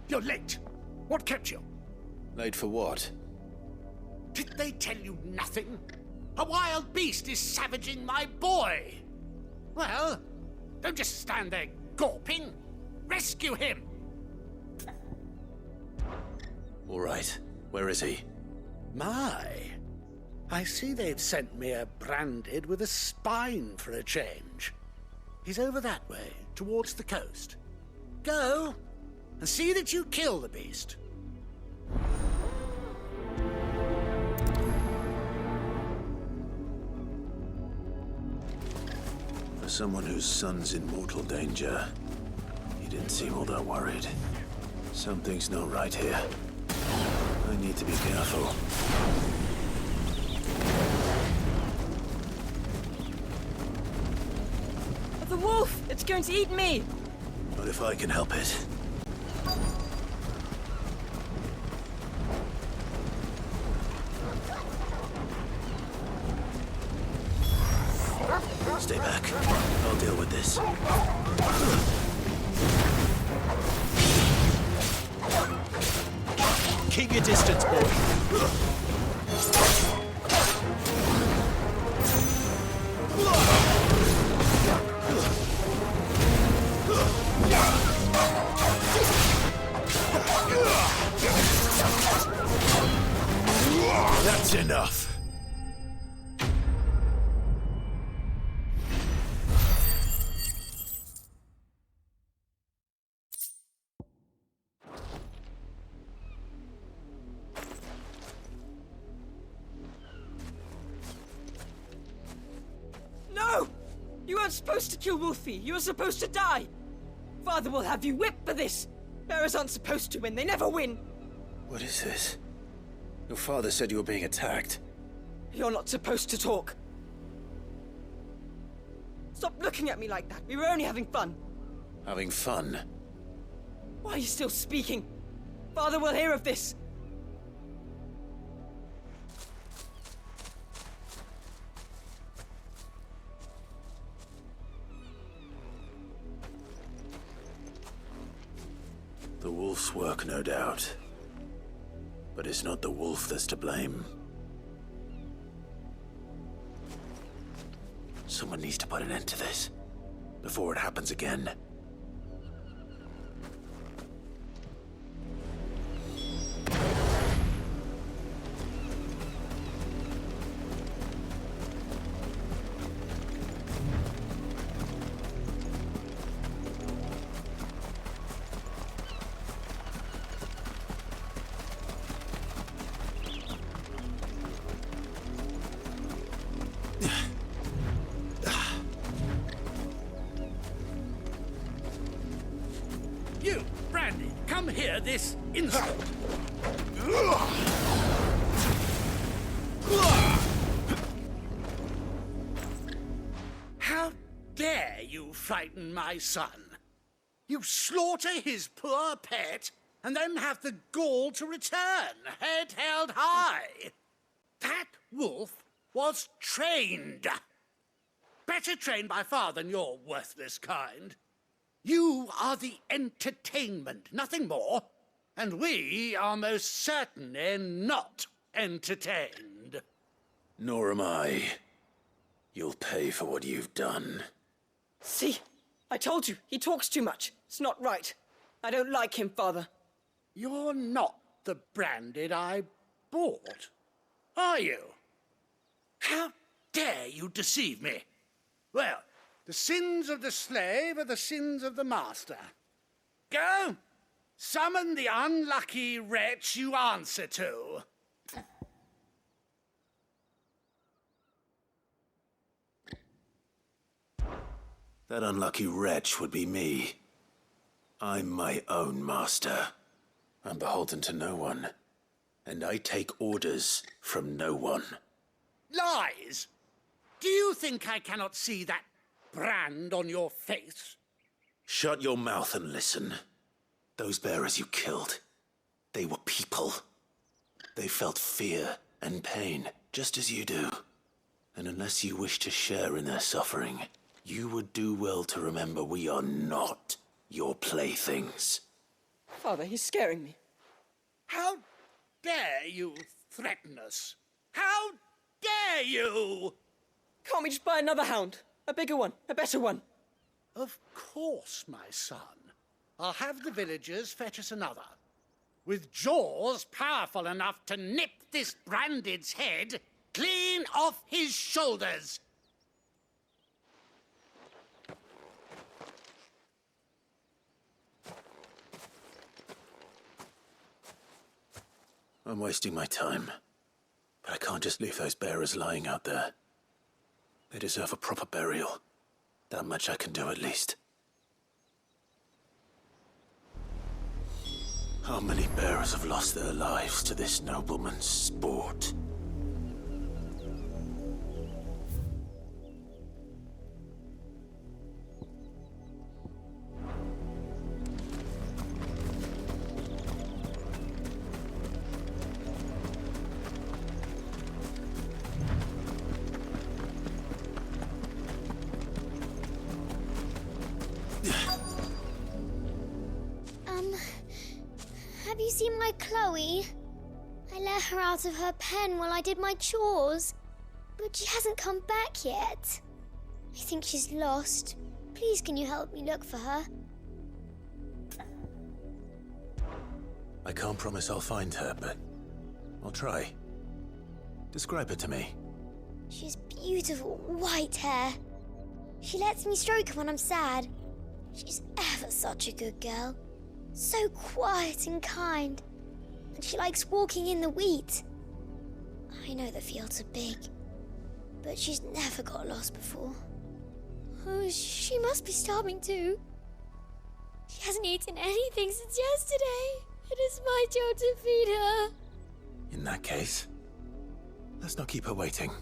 You're late. What kept you? Late for what? Did they tell you nothing? A wild beast is savaging my boy! Well, don't just stand there gawping. Rescue him! All right, where is he? My, I see they've sent me a branded with a spine for a change. He's over that way, towards the coast. Go, and see that you kill the beast. For someone whose son's in mortal danger, he didn't seem all that worried. Something's not right here. I need to be careful. The wolf! It's going to eat me! But if I can help it... Stay back. I'll deal with this. Keep your distance, boy. That's enough. No! You weren't supposed to kill Wolfie. You were supposed to die. Father will have you whipped for this. Bearers aren't supposed to win. They never win. What is this? Your father said you were being attacked. You're not supposed to talk. Stop looking at me like that. We were only having fun. Having fun? Why are you still speaking? Father will hear of this. The wolf's work, no doubt. But it's not the wolf that's to blame. Someone needs to put an end to this, before it happens again. You, Brandy, come here this instant. How dare you frighten my son? You slaughter his poor pet and then have the gall to return, head held high. That wolf was trained. Better trained by far than your worthless kind. You are the entertainment, nothing more. And we are most certainly not entertained. Nor am I. You'll pay for what you've done. See? I told you, he talks too much. It's not right. I don't like him, Father. You're not the Branded I bought, are you? How dare you deceive me? Well, the sins of the slave are the sins of the master. Go! Summon the unlucky wretch you answer to. That unlucky wretch would be me. I'm my own master. I'm beholden to no one. And I take orders from no one. Lies! Do you think I cannot see that brand on your face? Shut your mouth and listen. Those bearers you killed, they were people. They felt fear and pain, just as you do. And unless you wish to share in their suffering, you would do well to remember we are not your playthings. Father, he's scaring me. How dare you threaten us? How dare you? Can't we just buy another hound? A bigger one, a better one. Of course, my son. I'll have the villagers fetch us another. With jaws powerful enough to nip this Branded's head clean off his shoulders. I'm wasting my time. But I can't just leave those bearers lying out there. They deserve a proper burial. That much I can do at least. How many bearers have lost their lives to this nobleman's sport? Have you seen my Chloe? I let her out of her pen while I did my chores, but she hasn't come back yet. I think she's lost. Please, can you help me look for her? I can't promise I'll find her, but I'll try. Describe her to me. She has beautiful white hair. She lets me stroke her when I'm sad. She's ever such a good girl. So quiet and kind. And she likes walking in the wheat. I know the fields are big, but she's never got lost before. Oh, she must be starving too. She hasn't eaten anything since yesterday. It is my job to feed her. In that case, let's not keep her waiting.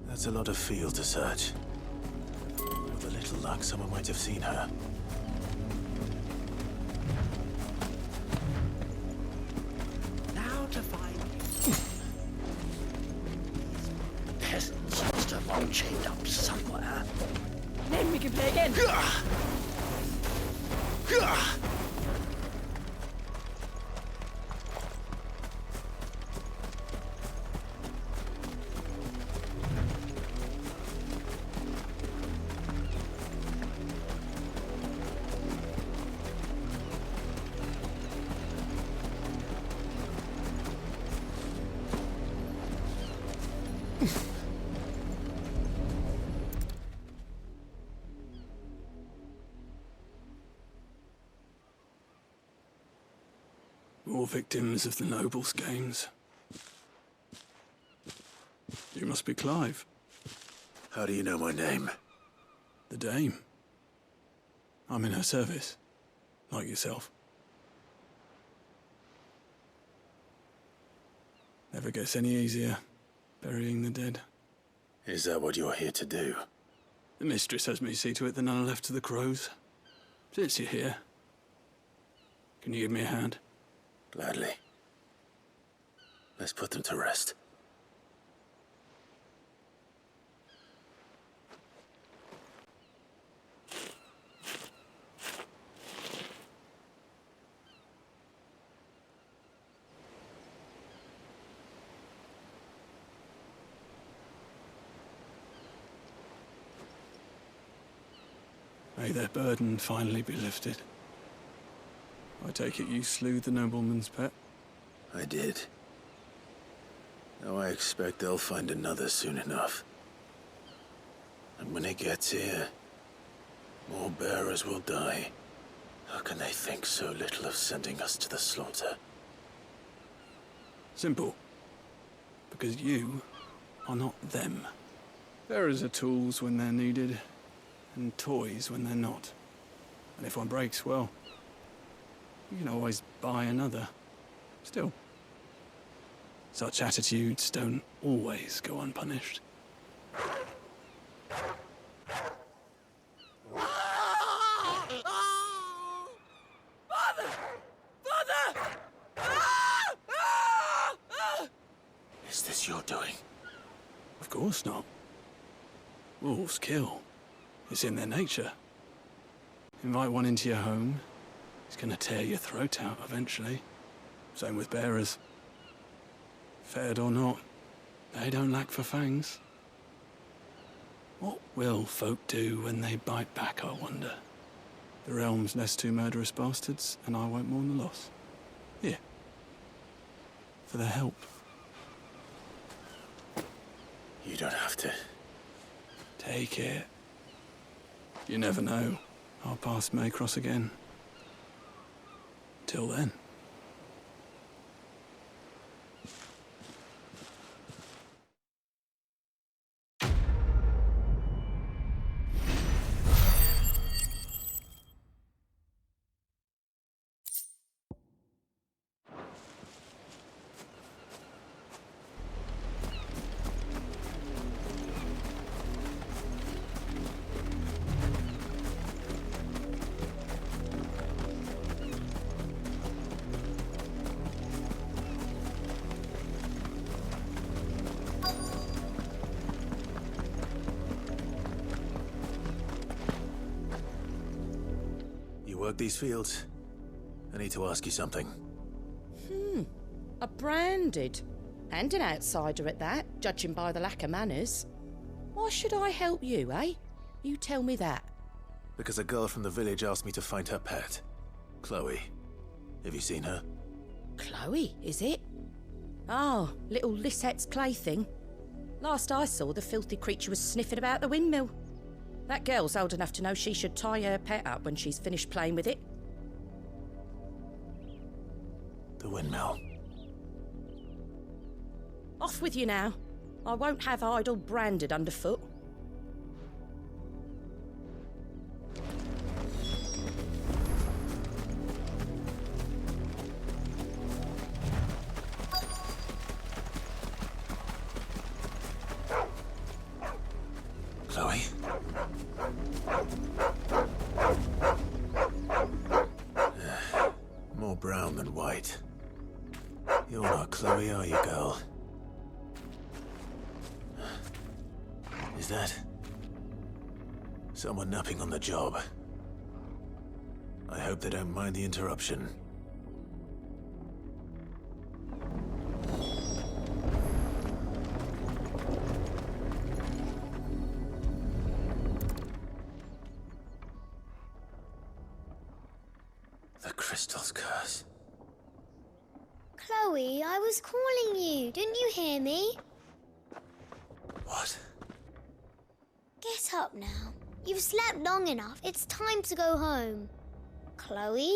That's a lot of field to search. With a little luck, someone might have seen her. Now to find peasants must have one chained up somewhere. Then we can play again. More victims of the nobles' games. You must be Clive. How do you know my name? The Dame. I'm in her service, like yourself. Never gets any easier, burying the dead. Is that what you're here to do? The mistress has me see to it that none are left to the crows. Since you're here, can you give me a hand? Gladly. Let's put them to rest. May their burden finally be lifted. I take it you slew the nobleman's pet? I did. Now I expect they'll find another soon enough. And when it gets here, more bearers will die. How can they think so little of sending us to the slaughter? Simple. Because you are not them. Bearers are tools when they're needed, and toys when they're not. And if one breaks, well, you can always buy another. Still, such attitudes don't always go unpunished. Is this your doing? Of course not. Wolves kill. It's in their nature. Invite one into your home, he's gonna tear your throat out eventually. Same with bearers. Fed or not, they don't lack for fangs. What will folk do when they bite back, I wonder? The realm's less two murderous bastards, and I won't mourn the loss. Here. For their help. You don't have to. Take it. You never know. Our paths may cross again. Till then. Work these fields? I need to ask you something. A branded. And an outsider at that, judging by the lack of manners. Why should I help you, eh? You tell me that. Because a girl from the village asked me to find her pet. Chloe. Have you seen her? Chloe, is it? Oh, little Lisette's plaything. Last I saw, the filthy creature was sniffing about the windmill. That girl's old enough to know she should tie her pet up when she's finished playing with it. The windmill. Off with you now. I won't have idle branded underfoot. Wait. You're not Chloe, are you, girl? Is that... someone napping on the job? I hope they don't mind the interruption. The crystal's curse. Chloe, I was calling you. Didn't you hear me? What? Get up now. You've slept long enough. It's time to go home. Chloe?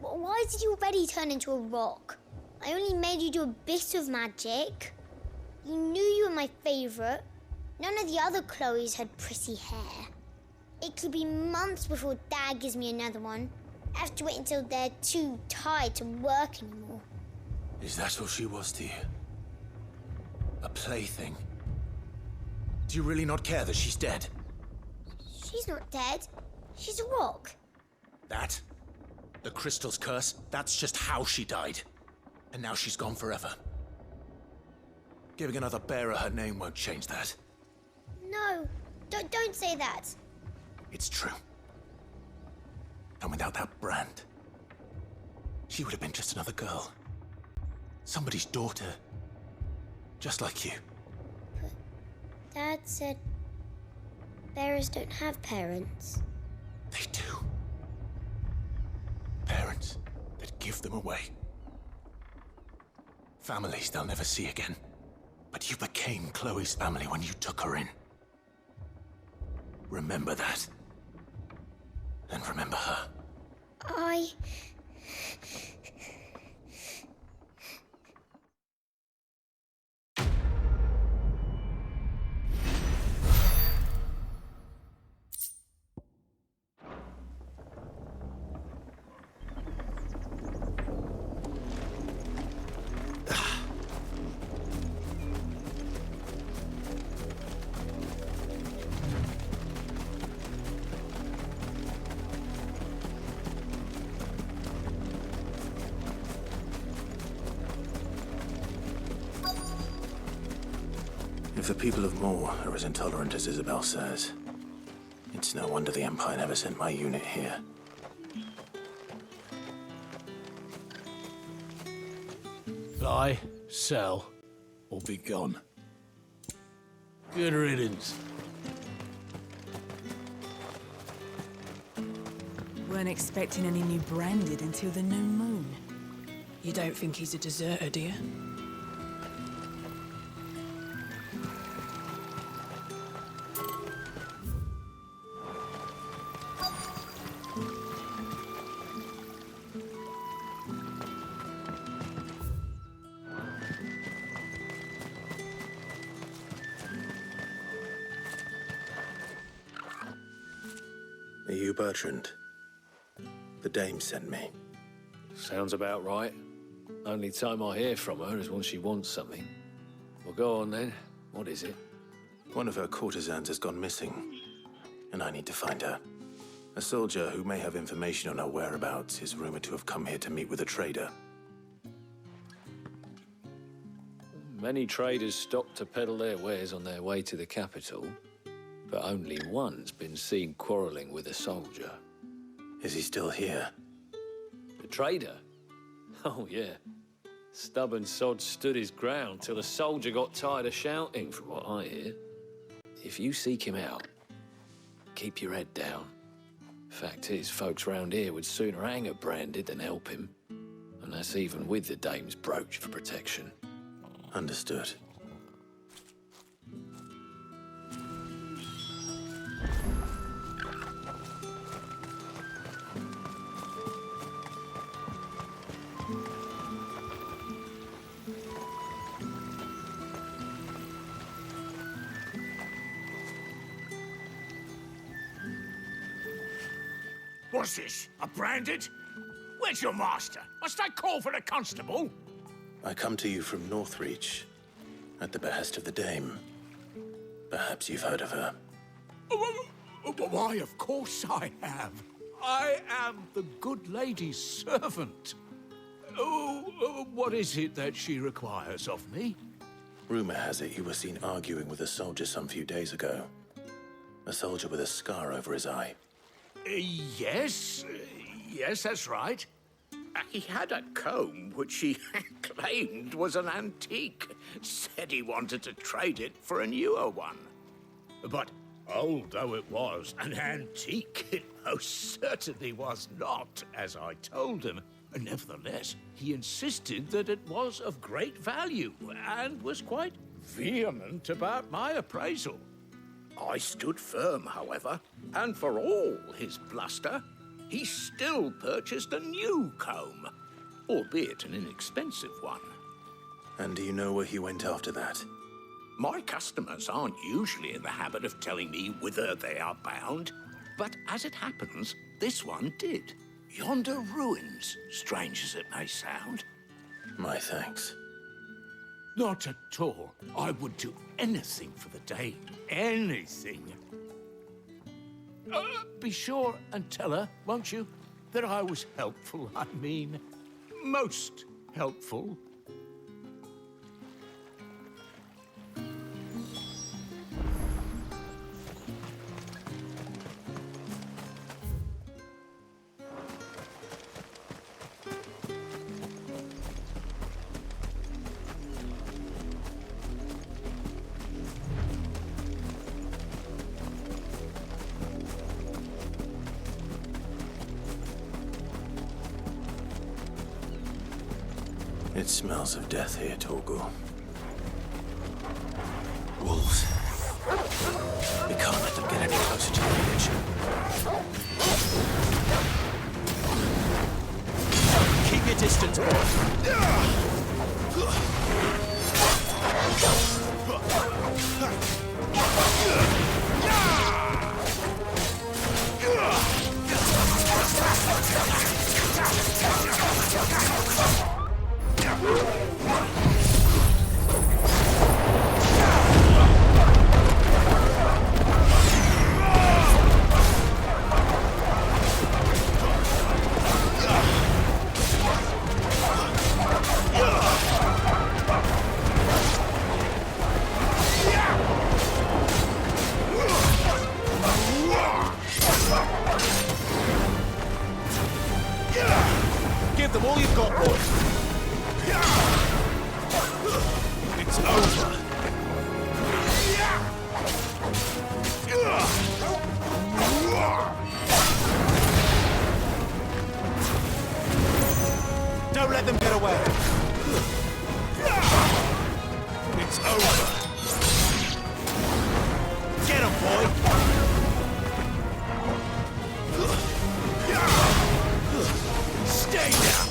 Why did you already turn into a rock? I only made you do a bit of magic. You knew you were my favourite. None of the other Chloes had pretty hair. It could be months before Dad gives me another one. I have to wait until they're too tired to work anymore. Is that all she was to you? A plaything? Do you really not care that she's dead? She's not dead. She's a rock. That? The crystal's curse? That's just how she died. And now she's gone forever. Giving another bearer her name won't change that. No, don't say that. It's true. And without that brand, she would have been just another girl. Somebody's daughter. Just like you. But Dad said bearers don't have parents. They do. Parents that give them away. Families they'll never see again. But you became Chloe's family when you took her in. Remember that. And remember her. If the people of Moor are as intolerant as Isabel says, it's no wonder the Empire never sent my unit here. Buy, sell, or be gone. Good riddance. Weren't expecting any new branded until the new moon. You don't think he's a deserter, do you? Are you Bertrand? The dame sent me. Sounds about right. Only time I hear from her is when she wants something. Well, go on then. What is it? One of her courtesans has gone missing, and I need to find her. A soldier who may have information on her whereabouts is rumored to have come here to meet with a trader. Many traders stop to peddle their wares on their way to the capital, but only one's been seen quarreling with a soldier. Is he still here? The trader? Oh, yeah. Stubborn sod stood his ground till the soldier got tired of shouting, from what I hear. If you seek him out, keep your head down. Fact is, folks round here would sooner hang a branded than help him. And that's even with the dame's brooch for protection. Understood. What's this? A branded? Where's your master? Must I call for the constable? I come to you from Northreach, at the behest of the dame. Perhaps you've heard of her. Why, of course I have. I am the good lady's servant. Oh, what is it that she requires of me? Rumor has it you were seen arguing with a soldier some few days ago. A soldier with a scar over his eye. Yes, that's right. He had a comb which he claimed was an antique. Said he wanted to trade it for a newer one. But old though it was, an antique it most certainly was not, as I told him. Nevertheless, he insisted that it was of great value and was quite vehement about my appraisal. I stood firm, however, and for all his bluster, he still purchased a new comb, albeit an inexpensive one. And do you know where he went after that? My customers aren't usually in the habit of telling me whither they are bound, but as it happens, this one did. Yonder ruins, strange as it may sound. My thanks. Not at all. I would do anything for the day. Anything. Be sure and tell her, won't you, that I was helpful. I mean, most helpful. It smells of death here, Torgor. Wolves. We can't let them get any closer to the village. Keep your distance, Give them all you've got, boys. It's over. Don't let them get away. It's over. Get him, boy. Stay down.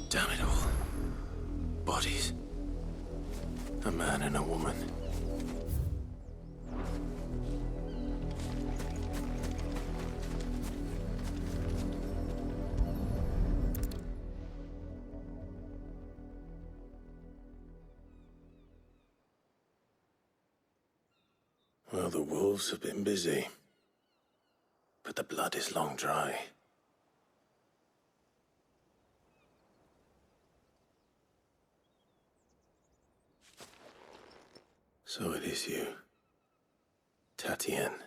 Damn it all. Bodies. A man and a woman. Well, the wolves have been busy. But the blood is long dry. So it is you, Tatienne.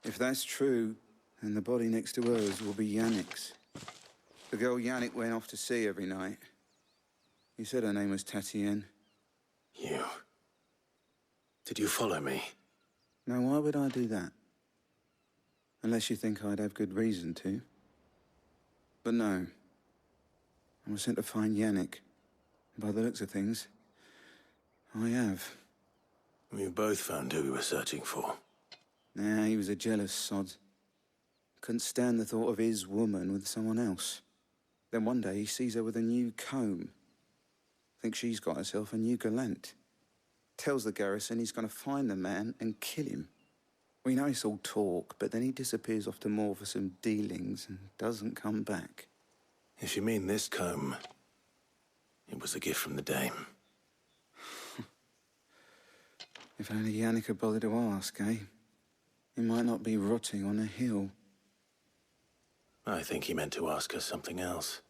If that's true, then the body next to hers will be Yannick's. The girl Yannick went off to see every night. You said her name was Tatienne. You? Did you follow me? Now, why would I do that? Unless you think I'd have good reason to. But no. I was sent to find Yannick. By the looks of things, I have. We both found who we were searching for. Nah, he was a jealous sod. Couldn't stand the thought of his woman with someone else. Then one day he sees her with a new comb. Thinks she's got herself a new gallant. Tells the garrison he's going to find the man and kill him. We know it's all talk, but then he disappears off to more for some dealings and doesn't come back. If you mean this comb, it was a gift from the dame. If only Yannick had bothered to ask, eh? He might not be rotting on a hill. I think he meant to ask her something else.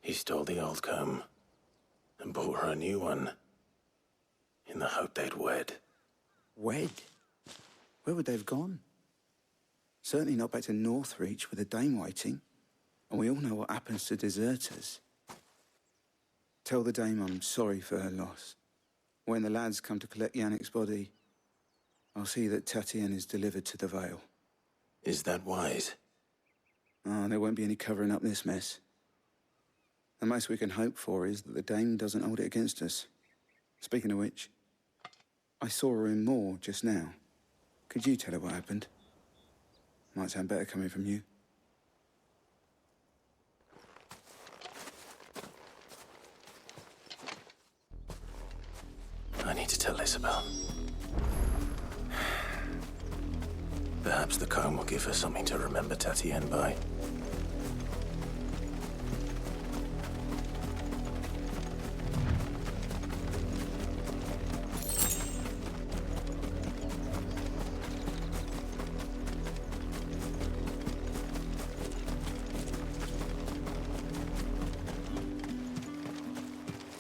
He stole the old comb and bought her a new one in the hope they'd wed. Wed? Where would they have gone? Certainly not back to Northreach with a dame waiting. And we all know what happens to deserters. Tell the dame I'm sorry for her loss. When the lads come to collect Yannick's body, I'll see that Tatienne is delivered to the Vale. Is that wise? Oh, there won't be any covering up this mess. The most we can hope for is that the dame doesn't hold it against us. Speaking of which, I saw her in Moor just now. Could you tell her what happened? Might sound better coming from you. I need to tell Isabel. Perhaps the comb will give her something to remember Tatienne by.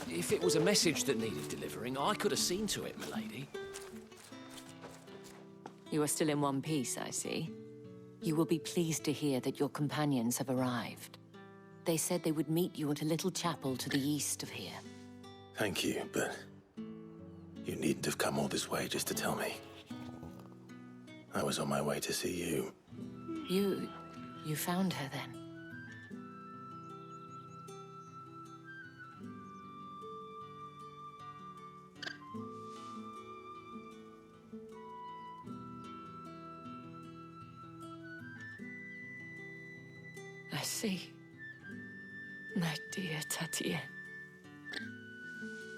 If it was a message that needed delivering, I could have seen to it, milady. You are still in one piece, I see. You will be pleased to hear that your companions have arrived. They said they would meet you at a little chapel to the east of here. Thank you, but you needn't have come all this way just to tell me. I was on my way to see you. You found her then? I see. My dear Tatienne.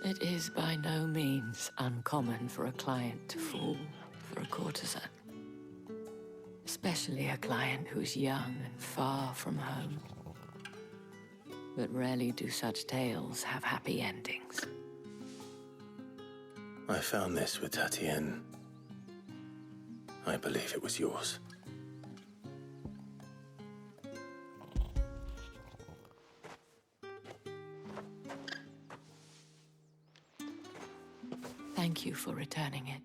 It is by no means uncommon for a client to fall for a courtesan. Especially a client who's young and far from home. But rarely do such tales have happy endings. I found this with Tatienne. I believe it was yours. Thank you for returning it.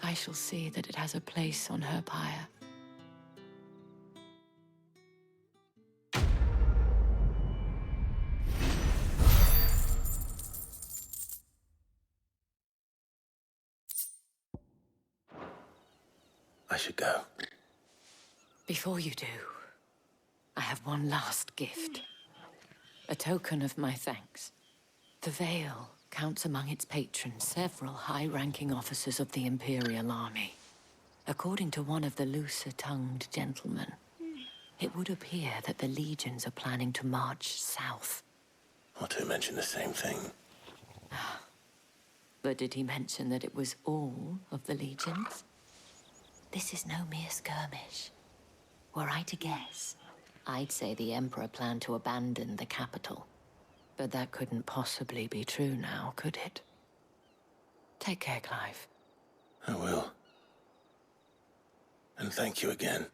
I shall see that it has a place on her pyre. I should go. Before you do, I have one last gift. A token of my thanks. The Vale counts among its patrons several high-ranking officers of the Imperial Army. According to one of the looser-tongued gentlemen, it would appear that the legions are planning to march south. Or to mention the same thing. But did he mention that it was all of the legions? This is no mere skirmish. Were I to guess, I'd say the Emperor planned to abandon the capital. But that couldn't possibly be true now, could it? Take care, Clive. I will. And thank you again.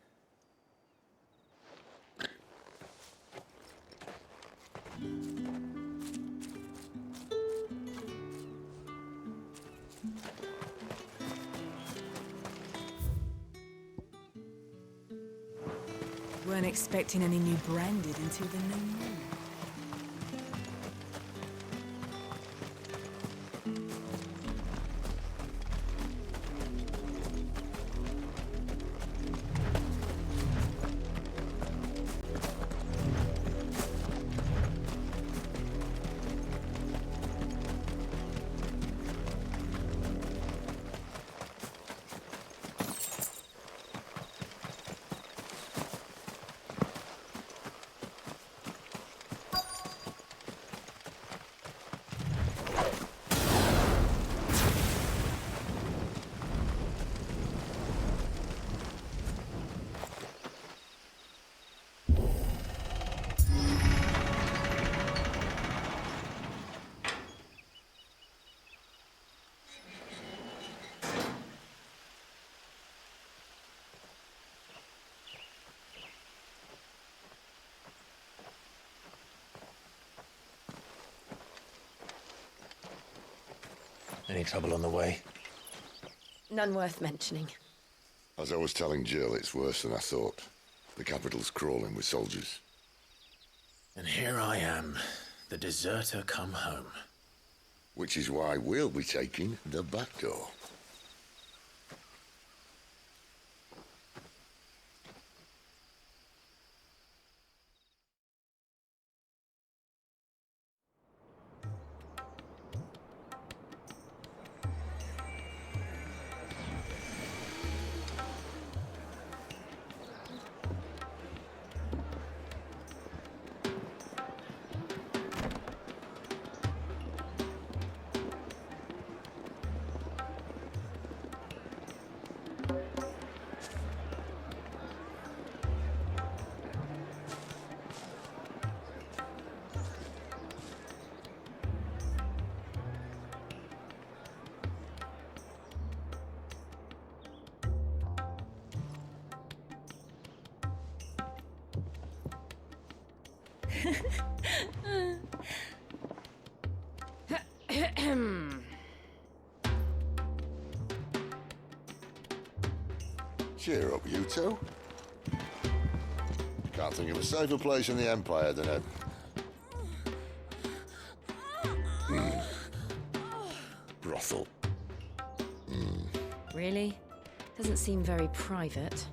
Weren't expecting any new branded until the new moon. Any trouble on the way? None worth mentioning. As I was telling Jill, it's worse than I thought. The capital's crawling with soldiers. And here I am, the deserter come home. Which is why we'll be taking the back door. Cheer up, you two. Can't think of a safer place in the Empire than a... brothel. Really? Doesn't seem very private.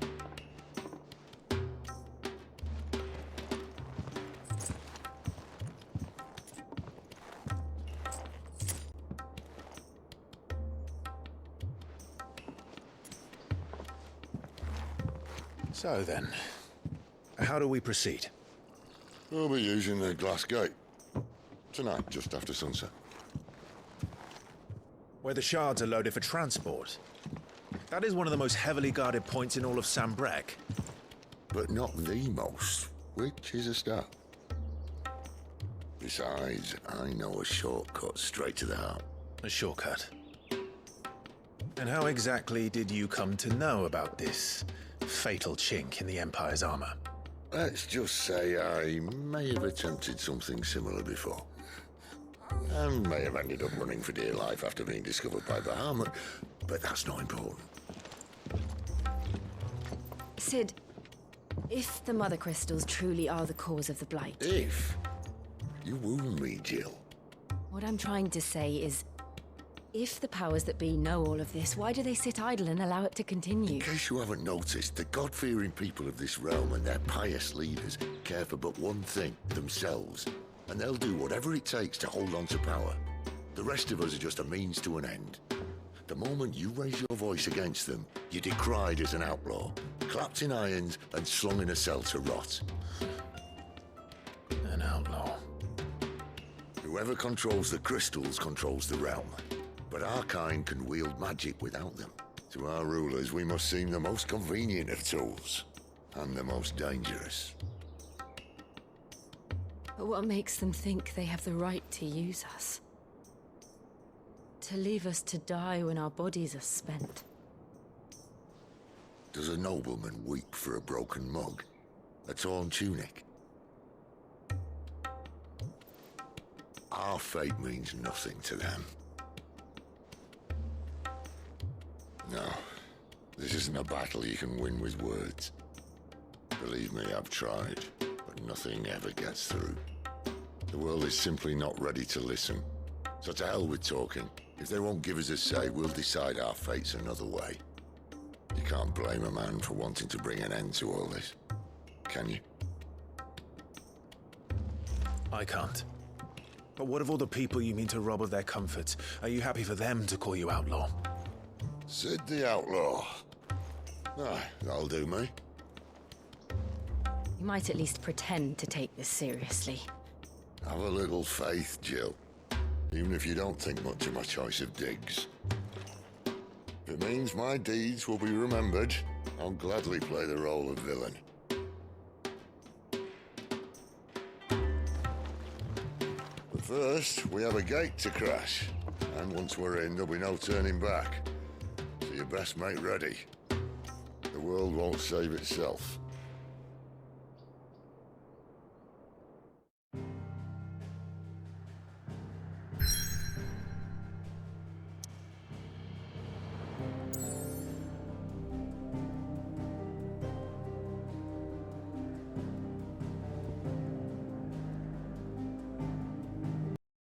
So then, how do we proceed? We'll be using the glass gate. Tonight, just after sunset. Where the shards are loaded for transport. That is one of the most heavily guarded points in all of Sambrec. But not the most, which is a start. Besides, I know a shortcut straight to the heart. A shortcut? And how exactly did you come to know about this fatal chink in the Empire's armor? Let's just say I may have attempted something similar before. And may have ended up running for dear life after being discovered by Bahamut, but that's not important. Sid, if the Mother Crystals truly are the cause of the Blight... If? You wound me, Jill. What I'm trying to say is, if the powers that be know all of this, why do they sit idle and allow it to continue? In case you haven't noticed, the God-fearing people of this realm and their pious leaders care for but one thing, themselves. And they'll do whatever it takes to hold on to power. The rest of us are just a means to an end. The moment you raise your voice against them, you're decried as an outlaw, clapped in irons and slung in a cell to rot. An outlaw. Whoever controls the crystals controls the realm. But our kind can wield magic without them. To our rulers, we must seem the most convenient of tools, and the most dangerous. But what makes them think they have the right to use us? To leave us to die when our bodies are spent? Does a nobleman weep for a broken mug? A torn tunic? Our fate means nothing to them. No, this isn't a battle you can win with words. Believe me, I've tried, but nothing ever gets through. The world is simply not ready to listen. So to hell with talking. If they won't give us a say, we'll decide our fates another way. You can't blame a man for wanting to bring an end to all this, can you? I can't. But what of all the people you mean to rob of their comforts? Are you happy for them to call you outlaw? Sid the Outlaw. Aye, that'll do me. You might at least pretend to take this seriously. Have a little faith, Jill. Even if you don't think much of my choice of digs. If it means my deeds will be remembered, I'll gladly play the role of villain. But first, we have a gate to crash. And once we're in, there'll be no turning back. So you best make ready. The world won't save itself.